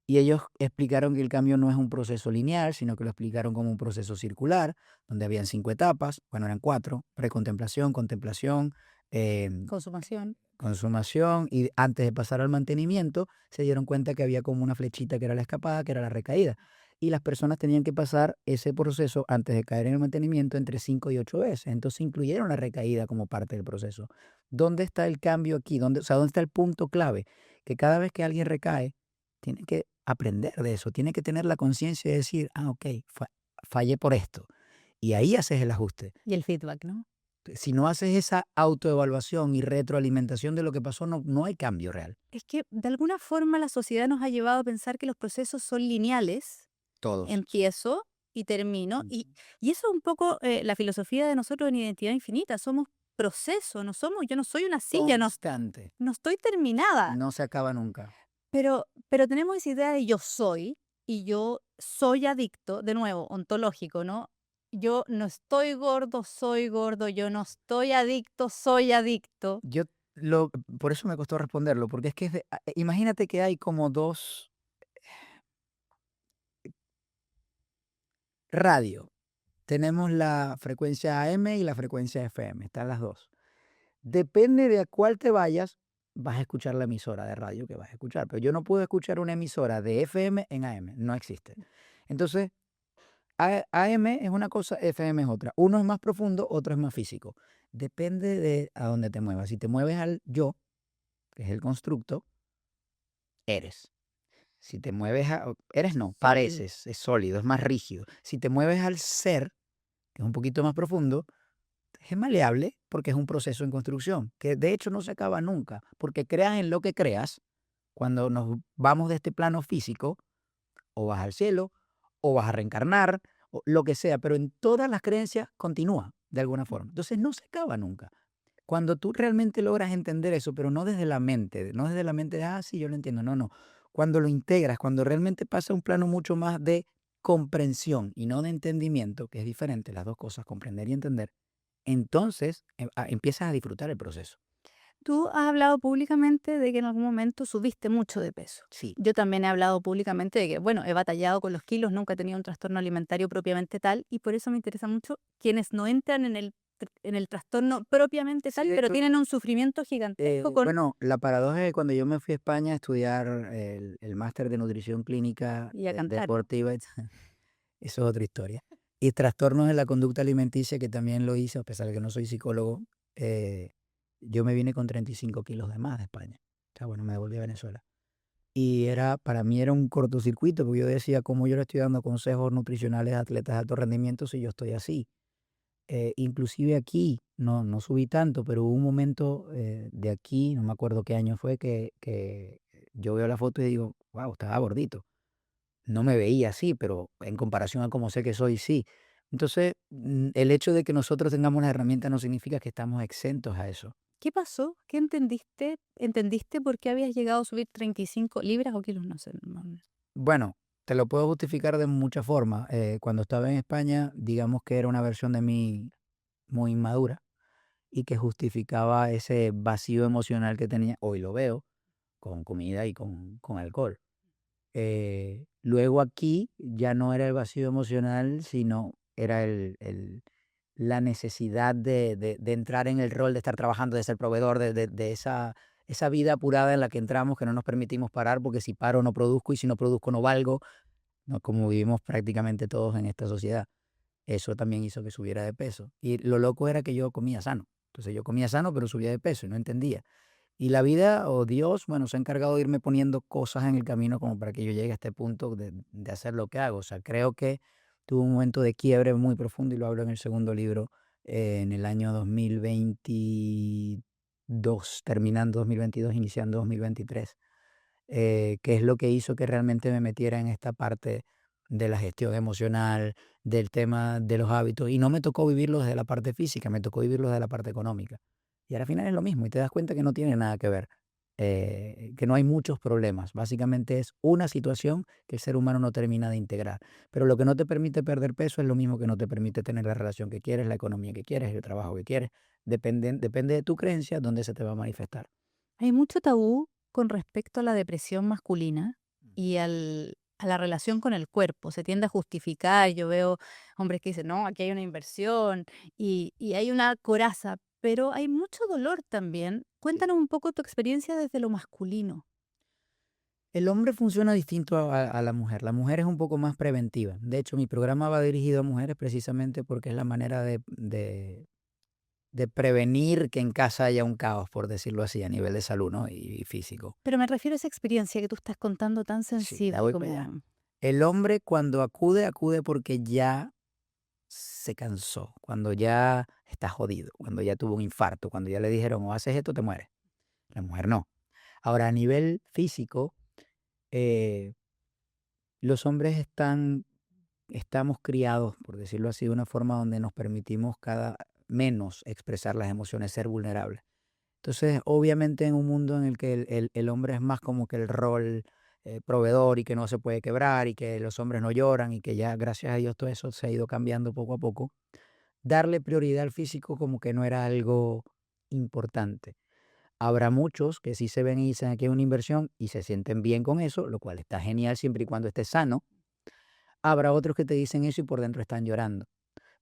S2: Y ellos explicaron que el cambio no es un proceso lineal, sino que lo explicaron como un proceso circular, donde habían 5 etapas, bueno, eran 4: precontemplación, contemplación,
S1: Consumación.
S2: consumación, y antes de pasar al mantenimiento, se dieron cuenta que había como una flechita que era la escapada, que era la recaída. Y las personas tenían que pasar ese proceso antes de caer en el mantenimiento entre 5 y 8 veces. Entonces incluyeron la recaída como parte del proceso. ¿Dónde está el cambio aquí? ¿Dónde está el punto clave? Que cada vez que alguien recae, tiene que aprender de eso, tiene que tener la conciencia de decir, ok, fallé por esto. Y ahí haces el ajuste.
S1: Y el feedback, ¿no?
S2: Si no haces esa autoevaluación y retroalimentación de lo que pasó, no hay cambio real.
S1: Es que de alguna forma la sociedad nos ha llevado a pensar que los procesos son lineales.
S2: Todos.
S1: Empiezo y termino.
S2: Ujú.
S1: Y eso es un poco la filosofía de nosotros en Identidad Infinita. Somos proceso, yo no soy una silla, no,
S2: Constante.
S1: no estoy terminada.
S2: No se acaba nunca.
S1: Pero tenemos esa idea de yo soy y yo soy adicto, de nuevo, ontológico, ¿no? Yo no estoy gordo, soy gordo, yo no estoy adicto, soy adicto.
S2: Yo por eso me costó responderlo, porque es que imagínate que hay como dos radio. Tenemos la frecuencia AM y la frecuencia FM, están las dos. Depende de a cuál te vayas, vas a escuchar la emisora de radio que vas a escuchar. Pero yo no puedo escuchar una emisora de FM en AM, no existe. Entonces, AM es una cosa, FM es otra. Uno es más profundo, otro es más físico. Depende de a dónde te muevas. Si te mueves al yo, que es el constructo, eres. Si te mueves eres no,
S1: Sólido.
S2: pareces, es sólido, es más rígido. Si te mueves al ser, que es un poquito más profundo, es maleable porque es un proceso en construcción, que de hecho no se acaba nunca, porque creas en lo que creas, cuando nos vamos de este plano físico, o vas al cielo, o vas a reencarnar, o lo que sea, pero en todas las creencias continúa de alguna forma. Entonces no se acaba nunca. Cuando tú realmente logras entender eso, pero no desde la mente, no desde la mente de, sí, yo lo entiendo, no. Cuando lo integras, cuando realmente pasa a un plano mucho más de comprensión y no de entendimiento, que es diferente las dos cosas, comprender y entender, entonces empiezas a disfrutar el proceso.
S1: Tú has hablado públicamente de que en algún momento subiste mucho de peso.
S2: Sí.
S1: Yo también he hablado públicamente de que, bueno, he batallado con los kilos, nunca he tenido un trastorno alimentario propiamente tal, y por eso me interesa mucho quienes no entran en el trastorno propiamente
S2: Sí,
S1: tal,
S2: de
S1: pero
S2: hecho,
S1: tienen un sufrimiento gigantesco con...
S2: bueno, la paradoja es que cuando yo me fui a España a estudiar el máster de nutrición clínica
S1: Y a cantar.
S2: deportiva, eso es otra historia. Y trastornos en la conducta alimenticia, que también lo hice, a pesar de que no soy psicólogo, yo me vine con 35 kilos de más de España. O sea, bueno, me devolví a Venezuela. Y para mí era un cortocircuito, porque yo decía, ¿cómo yo le estoy dando consejos nutricionales a atletas de alto rendimiento si yo estoy así? Inclusive aquí, no subí tanto, pero hubo un momento de aquí, no me acuerdo qué año fue, que yo veo la foto y digo, wow, estaba gordito. No me veía así, pero en comparación a cómo sé que soy, sí. Entonces, el hecho de que nosotros tengamos una herramienta no significa que estamos exentos a eso.
S1: ¿Qué pasó? ¿Qué entendiste? ¿Entendiste por qué habías llegado a subir 35 libras o kilos? No sé.
S2: Bueno, te lo puedo justificar de muchas formas. Cuando estaba en España, digamos que era una versión de mí muy inmadura y que justificaba ese vacío emocional que tenía, hoy lo veo, con comida y con alcohol. Luego aquí ya no era el vacío emocional, sino era la necesidad de entrar en el rol, de estar trabajando, de ser proveedor, de esa vida apurada en la que entramos, que no nos permitimos parar, porque si paro no produzco y si no produzco no valgo, ¿no? Como vivimos prácticamente todos en esta sociedad. Eso también hizo que subiera de peso. Y lo loco era que yo comía sano. Entonces yo comía sano, pero subía de peso y no entendía. Y la vida o Dios, bueno, se ha encargado de irme poniendo cosas en el camino como para que yo llegue a este punto de hacer lo que hago. O sea, creo que tuve un momento de quiebre muy profundo y lo hablo en el segundo libro, en el año 2022, terminando 2022, iniciando 2023, que es lo que hizo que realmente me metiera en esta parte de la gestión emocional, del tema de los hábitos. Y no me tocó vivirlo desde la parte física, me tocó vivirlo desde la parte económica. Y al final es lo mismo y te das cuenta que no tiene nada que ver, que no hay muchos problemas. Básicamente es una situación que el ser humano no termina de integrar. Pero lo que no te permite perder peso es lo mismo que no te permite tener la relación que quieres, la economía que quieres, el trabajo que quieres. Depende de tu creencia dónde se te va a manifestar.
S1: Hay mucho tabú con respecto a la depresión masculina
S2: Mm.
S1: y a la relación con el cuerpo. Se tiende a justificar. Yo veo hombres que dicen, no, aquí hay una inversión y hay una coraza, pero hay mucho dolor también.
S2: Sí.
S1: Cuéntanos un poco tu experiencia desde lo masculino.
S2: El hombre funciona distinto a la mujer. La mujer es un poco más preventiva. De hecho, mi programa va dirigido a mujeres precisamente porque es la manera de prevenir que en casa haya un caos, por decirlo así, a nivel de salud, ¿no? Y físico.
S1: Pero me refiero a esa experiencia que tú estás contando tan
S2: Sí, ya
S1: sensible
S2: voy para allá.
S1: como...
S2: El hombre cuando acude porque ya se cansó, cuando ya está jodido, cuando ya tuvo un infarto, cuando ya le dijeron o haces esto, te mueres. La mujer no. Ahora, a nivel físico, eh, los hombres estamos criados, por decirlo así, de una forma donde nos permitimos cada menos expresar las emociones, ser vulnerables. Entonces, obviamente en un mundo en el que el hombre es más como que el rol proveedor y que no se puede quebrar y que los hombres no lloran y que ya gracias a Dios todo eso se ha ido cambiando poco a poco, darle prioridad al físico como que no era algo importante. Habrá muchos que sí se ven y dicen aquí hay una inversión y se sienten bien con eso, lo cual está genial siempre y cuando esté sano. Habrá otros que te dicen eso y por dentro están llorando.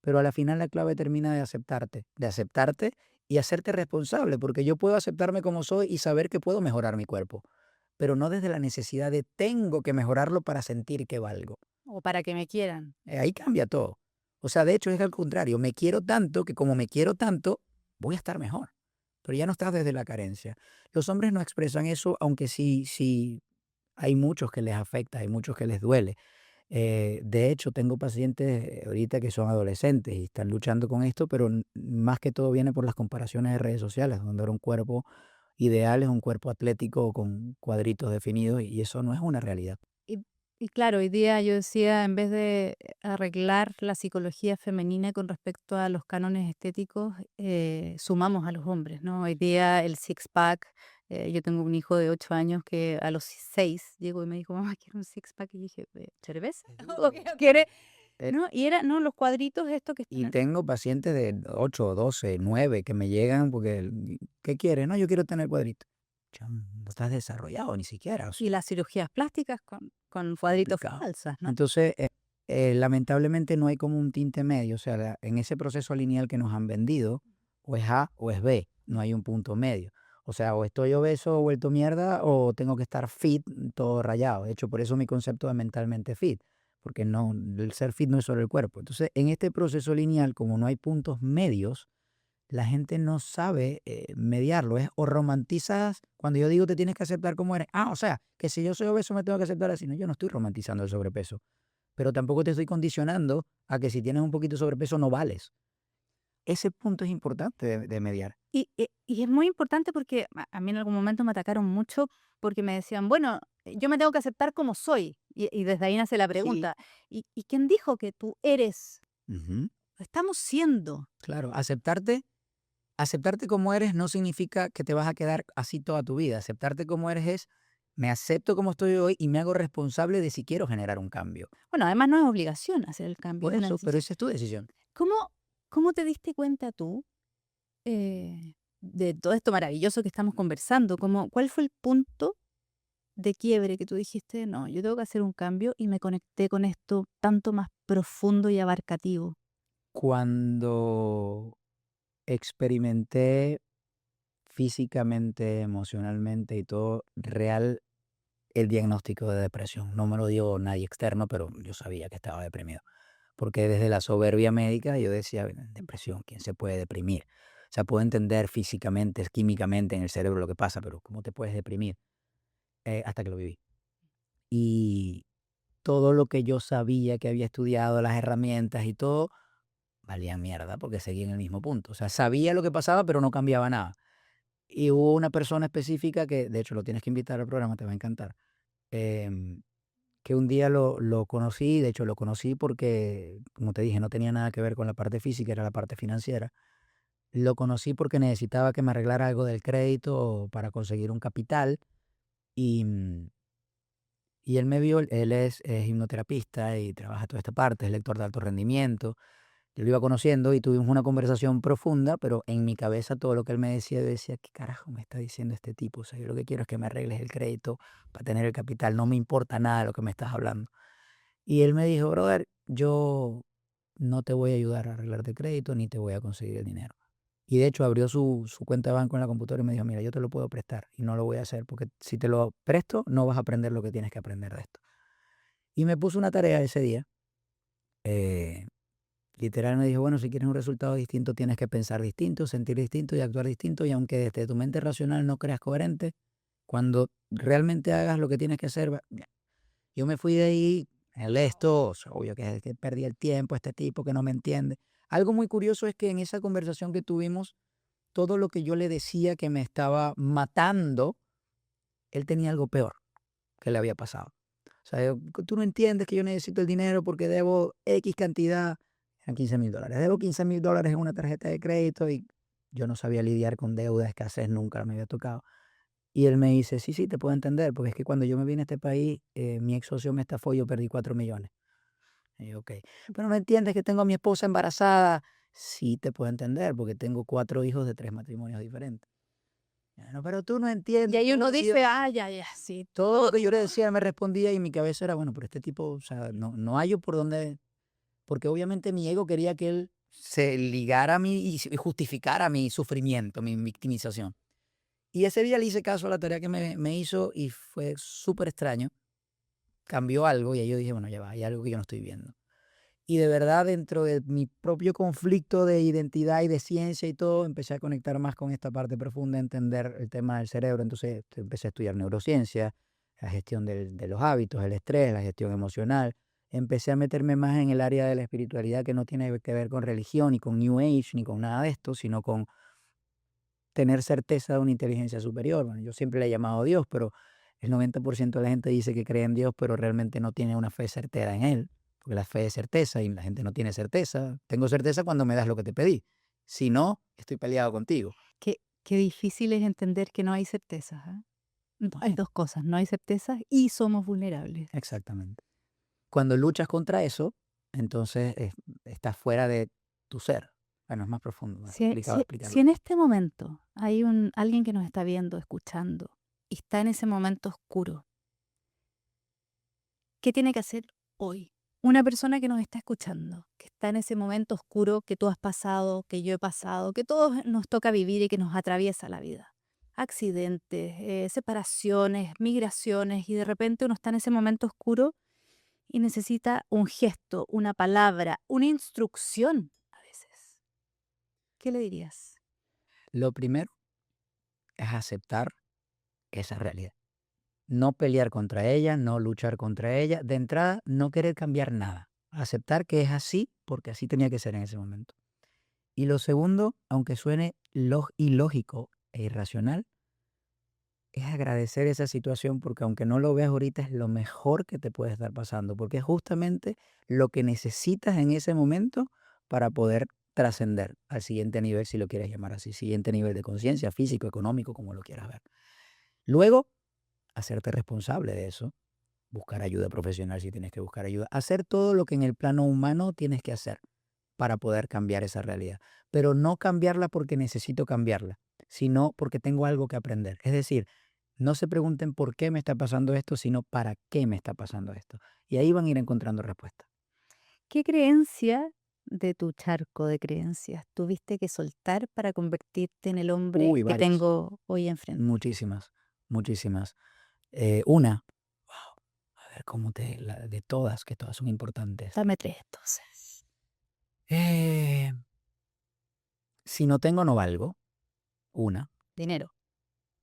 S2: Pero a la final la clave termina de aceptarte y hacerte responsable, porque yo puedo aceptarme como soy y saber que puedo mejorar mi cuerpo, pero no desde la necesidad de tengo que mejorarlo para sentir que valgo.
S1: O para que me quieran.
S2: Ahí cambia todo. O sea, de hecho es al contrario, me quiero tanto que como me quiero tanto, voy a estar mejor. Pero ya no estás desde la carencia. Los hombres no expresan eso, aunque sí hay muchos que les afecta, hay muchos que les duele. De hecho, tengo pacientes ahorita que son adolescentes y están luchando con esto, pero más que todo viene por las comparaciones de redes sociales, donde era un cuerpo ideal es un cuerpo atlético con cuadritos definidos y eso no es una realidad.
S1: Y, y claro, hoy día yo decía, en vez de arreglar la psicología femenina con respecto a los cánones estéticos, sumamos a los hombres, ¿no? Hoy día el six-pack, yo tengo un hijo de 8 años que a los 6 llegó y me dijo, mamá, quiero un six-pack. Y dije, ¿cerveza?
S2: Es
S1: ¿O
S2: duro.
S1: quiere?
S2: Eh,
S1: ¿No? Y era, no, los cuadritos estos que
S2: y
S1: están...
S2: tengo pacientes de 8, 12, 9 que me llegan porque, ¿qué quieres? No, yo quiero tener cuadrito. Chamo, no estás desarrollado ni siquiera, o
S1: Y
S2: sea,
S1: las cirugías plásticas con cuadritos
S2: complicado.
S1: falsas, ¿no?
S2: Entonces, lamentablemente no hay como un tinte medio, o sea, en ese proceso lineal que nos han vendido, o es A o es B, no hay un punto medio. O sea, o estoy obeso o vuelto mierda, o tengo que estar fit, todo rayado. De hecho, por eso mi concepto de mentalmente fit, porque no, el ser fit no es solo el cuerpo. Entonces, en este proceso lineal, como no hay puntos medios, la gente no sabe mediarlo. Es o romantizas, cuando yo digo te tienes que aceptar como eres, o sea, que si yo soy obeso me tengo que aceptar así. No, yo no estoy romantizando el sobrepeso, pero tampoco te estoy condicionando a que si tienes un poquito de sobrepeso no vales. Ese punto es importante de mediar.
S1: Y es muy importante porque a mí en algún momento me atacaron mucho porque me decían, bueno, yo me tengo que aceptar como soy. Y desde ahí nace la
S2: Sí.
S1: pregunta, ¿y quién dijo que tú eres?
S2: Ujú.
S1: Estamos siendo.
S2: Claro, aceptarte como eres no significa que te vas a quedar así toda tu vida. Aceptarte como eres es, me acepto como estoy hoy y me hago responsable de si quiero generar un cambio.
S1: Bueno, además no es obligación hacer el cambio,
S2: Por
S1: es una
S2: eso, pero
S1: decisión.
S2: esa es tu decisión.
S1: ¿Cómo, cómo te diste cuenta tú de todo esto maravilloso que estamos conversando? ¿Cuál fue el punto de quiebre que tú dijiste, no, yo tengo que hacer un cambio y me conecté con esto tanto más profundo y abarcativo?
S2: Cuando experimenté físicamente, emocionalmente y todo, real el diagnóstico de depresión. No me lo dio nadie externo, pero yo sabía que estaba deprimido. Porque desde la soberbia médica yo decía, "Bueno, depresión, ¿quién se puede deprimir? O sea, puedo entender físicamente, químicamente en el cerebro lo que pasa, pero ¿cómo te puedes deprimir? Hasta que lo viví. Y todo lo que yo sabía, que había estudiado, las herramientas y todo, valía mierda porque seguía en el mismo punto. O sea, sabía lo que pasaba, pero no cambiaba nada. Y hubo una persona específica que, de hecho, lo tienes que invitar al programa, te va a encantar, em, que un día lo conocí, de hecho lo conocí porque, como te dije, no tenía nada que ver con la parte física, era la parte financiera. Lo conocí porque necesitaba que me arreglara algo del crédito para conseguir un capital y, y él me vio, él es hipnoterapista y trabaja toda esta parte, es lector de alto rendimiento. Yo lo iba conociendo y tuvimos una conversación profunda, pero en mi cabeza todo lo que él me decía, yo decía, ¿qué carajo me está diciendo este tipo? O sea, yo lo que quiero es que me arregles el crédito para tener el capital, no me importa nada de lo que me estás hablando. Y él me dijo, brother, yo no te voy a ayudar a arreglarte el crédito ni te voy a conseguir el dinero. Y de hecho abrió su cuenta de banco en la computadora y me dijo, mira, yo te lo puedo prestar y no lo voy a hacer porque si te lo presto no vas a aprender lo que tienes que aprender de esto. Y me puso una tarea ese día. eh, Literal me dijo, bueno, si quieres un resultado distinto tienes que pensar distinto, sentir distinto y actuar distinto y aunque desde tu mente racional no creas coherente, cuando realmente hagas lo que tienes que hacer, ya. Yo me fui de ahí, el esto, o sea, obvio que perdí el tiempo, este tipo que no me entiende. Algo muy curioso es que en esa conversación que tuvimos, todo lo que yo le decía que me estaba matando, él tenía algo peor que le había pasado. O sea, tú no entiendes que yo necesito el dinero porque debo X cantidad, eran $15,000. Debo $15,000 en una tarjeta de crédito y yo no sabía lidiar con deuda, escasez, nunca me había tocado. Y él me dice, sí, sí, te puedo entender, porque es que cuando yo me vine a este país, mi ex socio me estafó y yo perdí 4 millones. Y yo, ok, pero no entiendes que tengo a mi esposa embarazada. Sí, te puedo entender, porque tengo 4 hijos de 3 matrimonios diferentes. No, pero tú no
S1: Y
S2: entiendes.
S1: ahí uno
S2: Y yo,
S1: dice, ah, ya, ya, sí.
S2: todo lo que yo le decía, él me respondía y en mi cabeza era, bueno, pero este tipo, o sea, no hallo por dónde, porque obviamente mi ego quería que él se ligara a mí y justificara mi sufrimiento, mi victimización. Y ese día le hice caso a la tarea que me hizo y fue súper extraño. Cambió algo y ahí yo dije, bueno, ya va, hay algo que yo no estoy viendo. Y de verdad, dentro de mi propio conflicto de identidad y de ciencia y todo, empecé a conectar más con esta parte profunda, a entender el tema del cerebro. Entonces empecé a estudiar neurociencia, la gestión de los hábitos, el estrés, la gestión emocional. Empecé a meterme más en el área de la espiritualidad que no tiene que ver con religión, ni con New Age, ni con nada de esto, sino con tener certeza de una inteligencia superior. Bueno, yo siempre le he llamado a Dios, pero el 90% de la gente dice que cree en Dios, pero realmente no tiene una fe certera en Él, porque la fe es certeza y la gente no tiene certeza. Tengo certeza cuando me das lo que te pedí. Si no, estoy peleado contigo.
S1: Qué difícil es entender que no hay certezas, ¿ah? No, hay dos cosas, no hay certezas y somos vulnerables.
S2: Exactamente. Cuando luchas contra eso, entonces estás fuera de tu ser. Bueno, es más profundo, más
S1: Si,
S2: complicado de
S1: si,
S2: explicarlo.
S1: si en este momento hay alguien que nos está viendo, escuchando, y está en ese momento oscuro, ¿qué tiene que hacer hoy? Una persona que nos está escuchando, que está en ese momento oscuro que tú has pasado, que yo he pasado, que todos nos toca vivir y que nos atraviesa la vida. Accidentes, separaciones, migraciones, y de repente uno está en ese momento oscuro y necesita un gesto, una palabra, una instrucción a veces. ¿Qué le dirías?
S2: Lo primero es aceptar esa realidad. No pelear contra ella, no luchar contra ella. De entrada, no querer cambiar nada. Aceptar que es así porque así tenía que ser en ese momento. Y lo segundo, aunque suene ilógico e irracional, es agradecer esa situación porque aunque no lo veas ahorita es lo mejor que te puede estar pasando, porque es justamente lo que necesitas en ese momento para poder trascender al siguiente nivel, si lo quieres llamar así, siguiente nivel de conciencia, físico, económico, como lo quieras ver. Luego, hacerte responsable de eso, buscar ayuda profesional si tienes que buscar ayuda, hacer todo lo que en el plano humano tienes que hacer para poder cambiar esa realidad, pero no cambiarla porque necesito cambiarla, sino porque tengo algo que aprender. Es decir, no se pregunten por qué me está pasando esto, sino para qué me está pasando esto. Y ahí van a ir encontrando respuestas.
S1: ¿Qué creencia de tu charco de creencias tuviste que soltar para convertirte en el hombre
S2: Uy,
S1: que
S2: varias,
S1: tengo hoy enfrente?
S2: muchísimas, muchísimas. Una, wow, a ver cómo de todas, que todas son importantes.
S1: Dame tres entonces.
S2: Eh, Si no tengo, no valgo. Una.
S1: Dinero.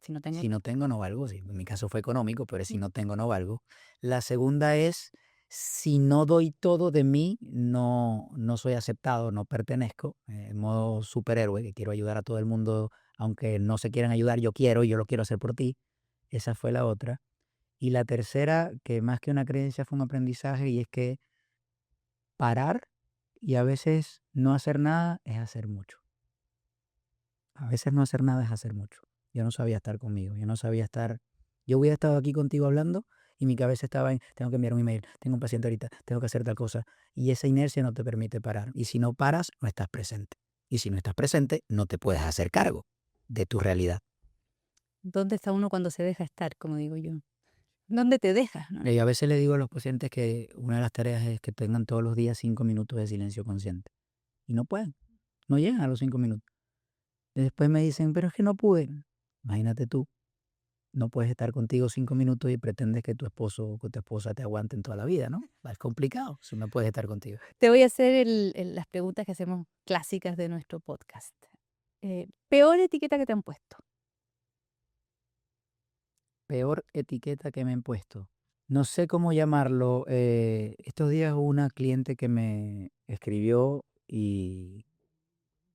S1: Si no tengo...
S2: Si no tengo, no valgo. Sí, en mi caso fue económico, pero si no tengo, no valgo. La segunda es, si no doy todo de mí, no soy aceptado, no pertenezco. En modo superhéroe, que quiero ayudar a todo el mundo, aunque no se quieran ayudar, yo quiero y yo lo quiero hacer por ti. Esa fue la otra. Y la tercera, que más que una creencia fue un aprendizaje, y es que parar y a veces no hacer nada es hacer mucho. A veces no hacer nada es hacer mucho. Yo no sabía estar conmigo, yo no sabía estar... Yo hubiera estado aquí contigo hablando y mi cabeza estaba en, tengo que enviar un email, tengo un paciente ahorita, tengo que hacer tal cosa. Y esa inercia no te permite parar. Y si no paras, no estás presente. Y si no estás presente, no te puedes hacer cargo de tu realidad.
S1: ¿Dónde está uno cuando se deja estar, como digo yo? ¿Dónde te dejas? ¿No?
S2: Y a veces le digo a los pacientes que una de las tareas es que tengan todos los días 5 minutos de silencio consciente. Y no pueden, no llegan a los 5 minutos. Y después me dicen, pero es que no pude. Imagínate tú, no puedes estar contigo 5 minutos y pretendes que tu esposo o que tu esposa te aguanten toda la vida, ¿no? Es complicado si no puedes estar contigo.
S1: Te voy a hacer las preguntas que hacemos clásicas de nuestro podcast. Peor etiqueta que te han puesto.
S2: Peor etiqueta que me han puesto. No sé cómo llamarlo. Estos días hubo una cliente que me escribió y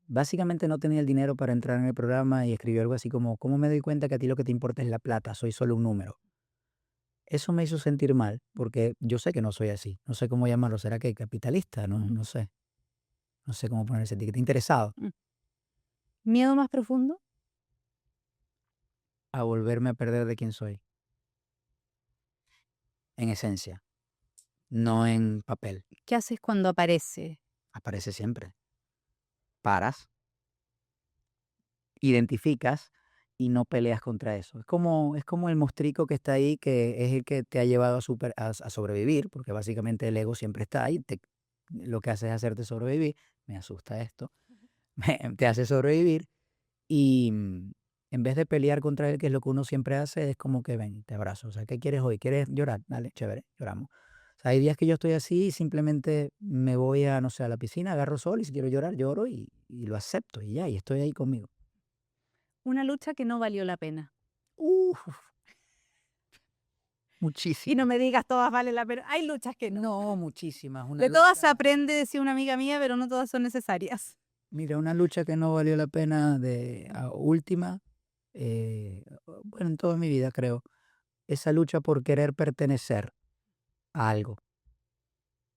S2: básicamente no tenía el dinero para entrar en el programa y escribió algo así como, ¿cómo me doy cuenta que a ti lo que te importa es la plata? Soy solo un número. Eso me hizo sentir mal porque yo sé que no soy así. No sé cómo llamarlo. ¿Será que capitalista? No, no sé. No sé cómo poner esa etiqueta. Interesado
S1: Mm. ¿Miedo más profundo?
S2: a volverme a perder de quién soy. En esencia, no en papel.
S1: ¿Qué haces cuando aparece?
S2: Aparece siempre. Paras, identificas y no peleas contra eso. Es como el mostrico que está ahí, que es el que te ha llevado a sobrevivir, porque básicamente el ego siempre está ahí. Lo que hace es hacerte sobrevivir. Me asusta esto. Te hace sobrevivir y en vez de pelear contra él, que es lo que uno siempre hace, es como que ven, te abrazo. O sea, ¿qué quieres hoy? ¿Quieres llorar? Dale, chévere, lloramos. O sea, hay días que yo estoy así y simplemente me voy a, no sé, a la piscina, agarro sol y si quiero llorar, lloro y lo acepto y ya, y estoy ahí conmigo.
S1: Una lucha que no valió la pena.
S2: Uf,
S1: Y
S2: muchísimas.
S1: no me digas todas valen la pena. Hay luchas que no.
S2: No, muchísimas. Una
S1: De todas se
S2: lucha,
S1: aprende, decía una amiga mía, pero no todas son necesarias.
S2: mira, una lucha que no valió la pena de a última, bueno, en toda mi vida creo, esa lucha por querer pertenecer a algo.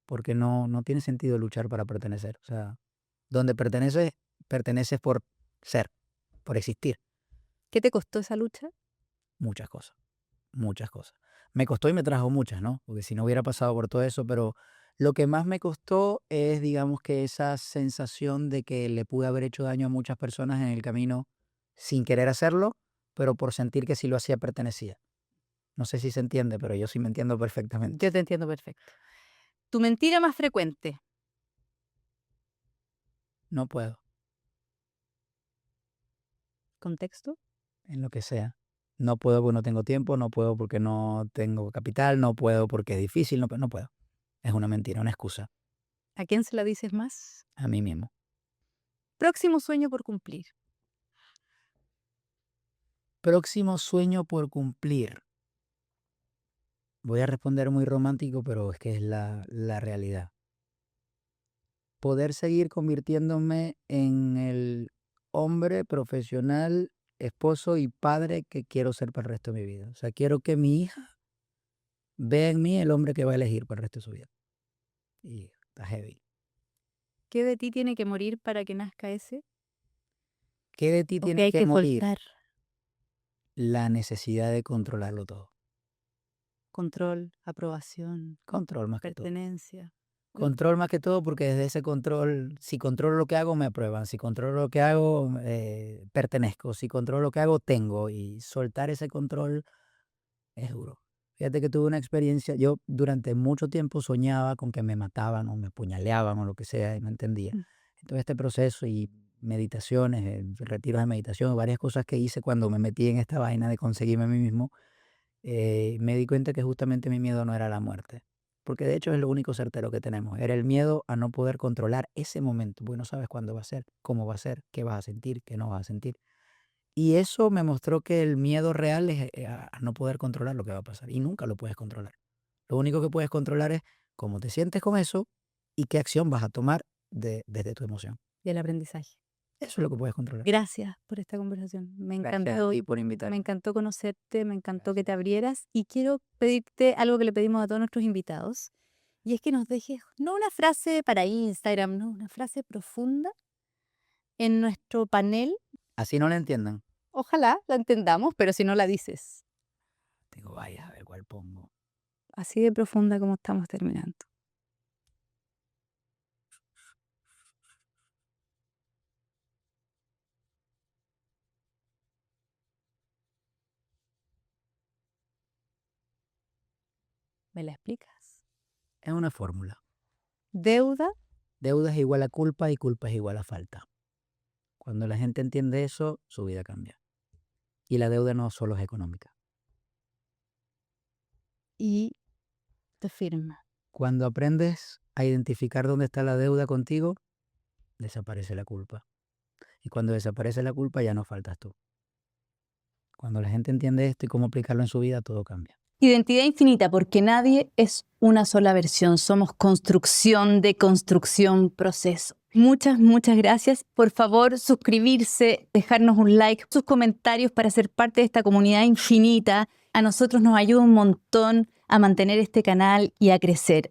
S2: Porque no tiene sentido luchar para pertenecer. O sea, donde perteneces, perteneces por ser, por existir.
S1: ¿Qué te costó esa lucha?
S2: Muchas cosas, muchas cosas. Me costó y me trajo muchas, ¿no? Porque si no hubiera pasado por todo eso, pero lo que más me costó es, digamos, que esa sensación de que le pude haber hecho daño a muchas personas en el camino sin querer hacerlo, pero por sentir que si lo hacía pertenecía. No sé si se entiende, pero yo sí me entiendo perfectamente.
S1: Yo te entiendo perfecto. ¿Tu mentira más frecuente?
S2: No puedo,
S1: ¿Contexto?
S2: en lo que sea. No puedo porque no tengo tiempo, no puedo porque no tengo capital, no puedo porque es difícil, no puedo. Es una mentira, una excusa.
S1: ¿A quién se la dices más?
S2: A mí mismo.
S1: Próximo sueño por cumplir.
S2: Próximo sueño por cumplir. Voy a responder muy romántico, pero es que es la realidad. Poder seguir convirtiéndome en el hombre profesional, esposo y padre que quiero ser para el resto de mi vida. O sea, quiero que mi hija vea en mí el hombre que va a elegir para el resto de su vida. Y está heavy.
S1: ¿Qué de ti tiene que morir para que nazca ese?
S2: ¿Qué de ti
S1: ¿O qué
S2: tiene
S1: hay
S2: que
S1: que
S2: morir?
S1: soltar?
S2: La necesidad de controlarlo todo.
S1: Control, aprobación,
S2: Control más que todo.
S1: pertenencia.
S2: Control más que todo porque desde ese control, si controlo lo que hago, me aprueban. Si controlo lo que hago, pertenezco. Si controlo lo que hago, tengo. Y soltar ese control es duro. Fíjate que tuve una experiencia, yo durante mucho tiempo soñaba con que me mataban o me apuñaleaban o lo que sea y no entendía.
S1: Mm.
S2: Entonces este proceso y meditaciones, retiros de meditación, varias cosas que hice cuando me metí en esta vaina de conseguirme a mí mismo, me di cuenta que justamente mi miedo no era la muerte. porque de hecho es lo único certero que tenemos. Era el miedo a no poder controlar ese momento, porque no sabes cuándo va a ser, cómo va a ser, qué vas a sentir, qué no vas a sentir. Y eso me mostró que el miedo real es a no poder controlar lo que va a pasar. Y nunca lo puedes controlar. Lo único que puedes controlar es cómo te sientes con eso y qué acción vas a tomar desde tu emoción.
S1: Y el aprendizaje.
S2: Eso es lo que puedes controlar.
S1: Gracias por esta conversación. Me encantó.
S2: Y por
S1: Me
S2: invitarme.
S1: encantó conocerte, me encantó que
S2: Gracias.
S1: te abrieras y quiero pedirte algo que le pedimos a todos nuestros invitados y es que nos dejes, no una frase para Instagram, no, una frase profunda en nuestro panel.
S2: Así no la entiendan.
S1: Ojalá la entendamos, pero si no la dices,
S2: Digo, vaya, a ver cuál pongo.
S1: así de profunda como estamos terminando. ¿Me la explicas?
S2: Es una fórmula.
S1: Deuda,
S2: Deuda es igual a culpa y culpa es igual a falta. Cuando la gente entiende eso, su vida cambia. Y la deuda no solo es económica.
S1: y te firma.
S2: Cuando aprendes a identificar dónde está la deuda contigo, desaparece la culpa. Y cuando desaparece la culpa, ya no faltas tú. Cuando la gente entiende esto y cómo aplicarlo en su vida, todo cambia.
S1: Identidad infinita, porque nadie es una sola versión. Somos construcción, deconstrucción, proceso. Muchas, muchas gracias. Por favor, suscribirse, dejarnos un like, sus comentarios para ser parte de esta comunidad infinita. A nosotros nos ayuda un montón a mantener este canal y a crecer.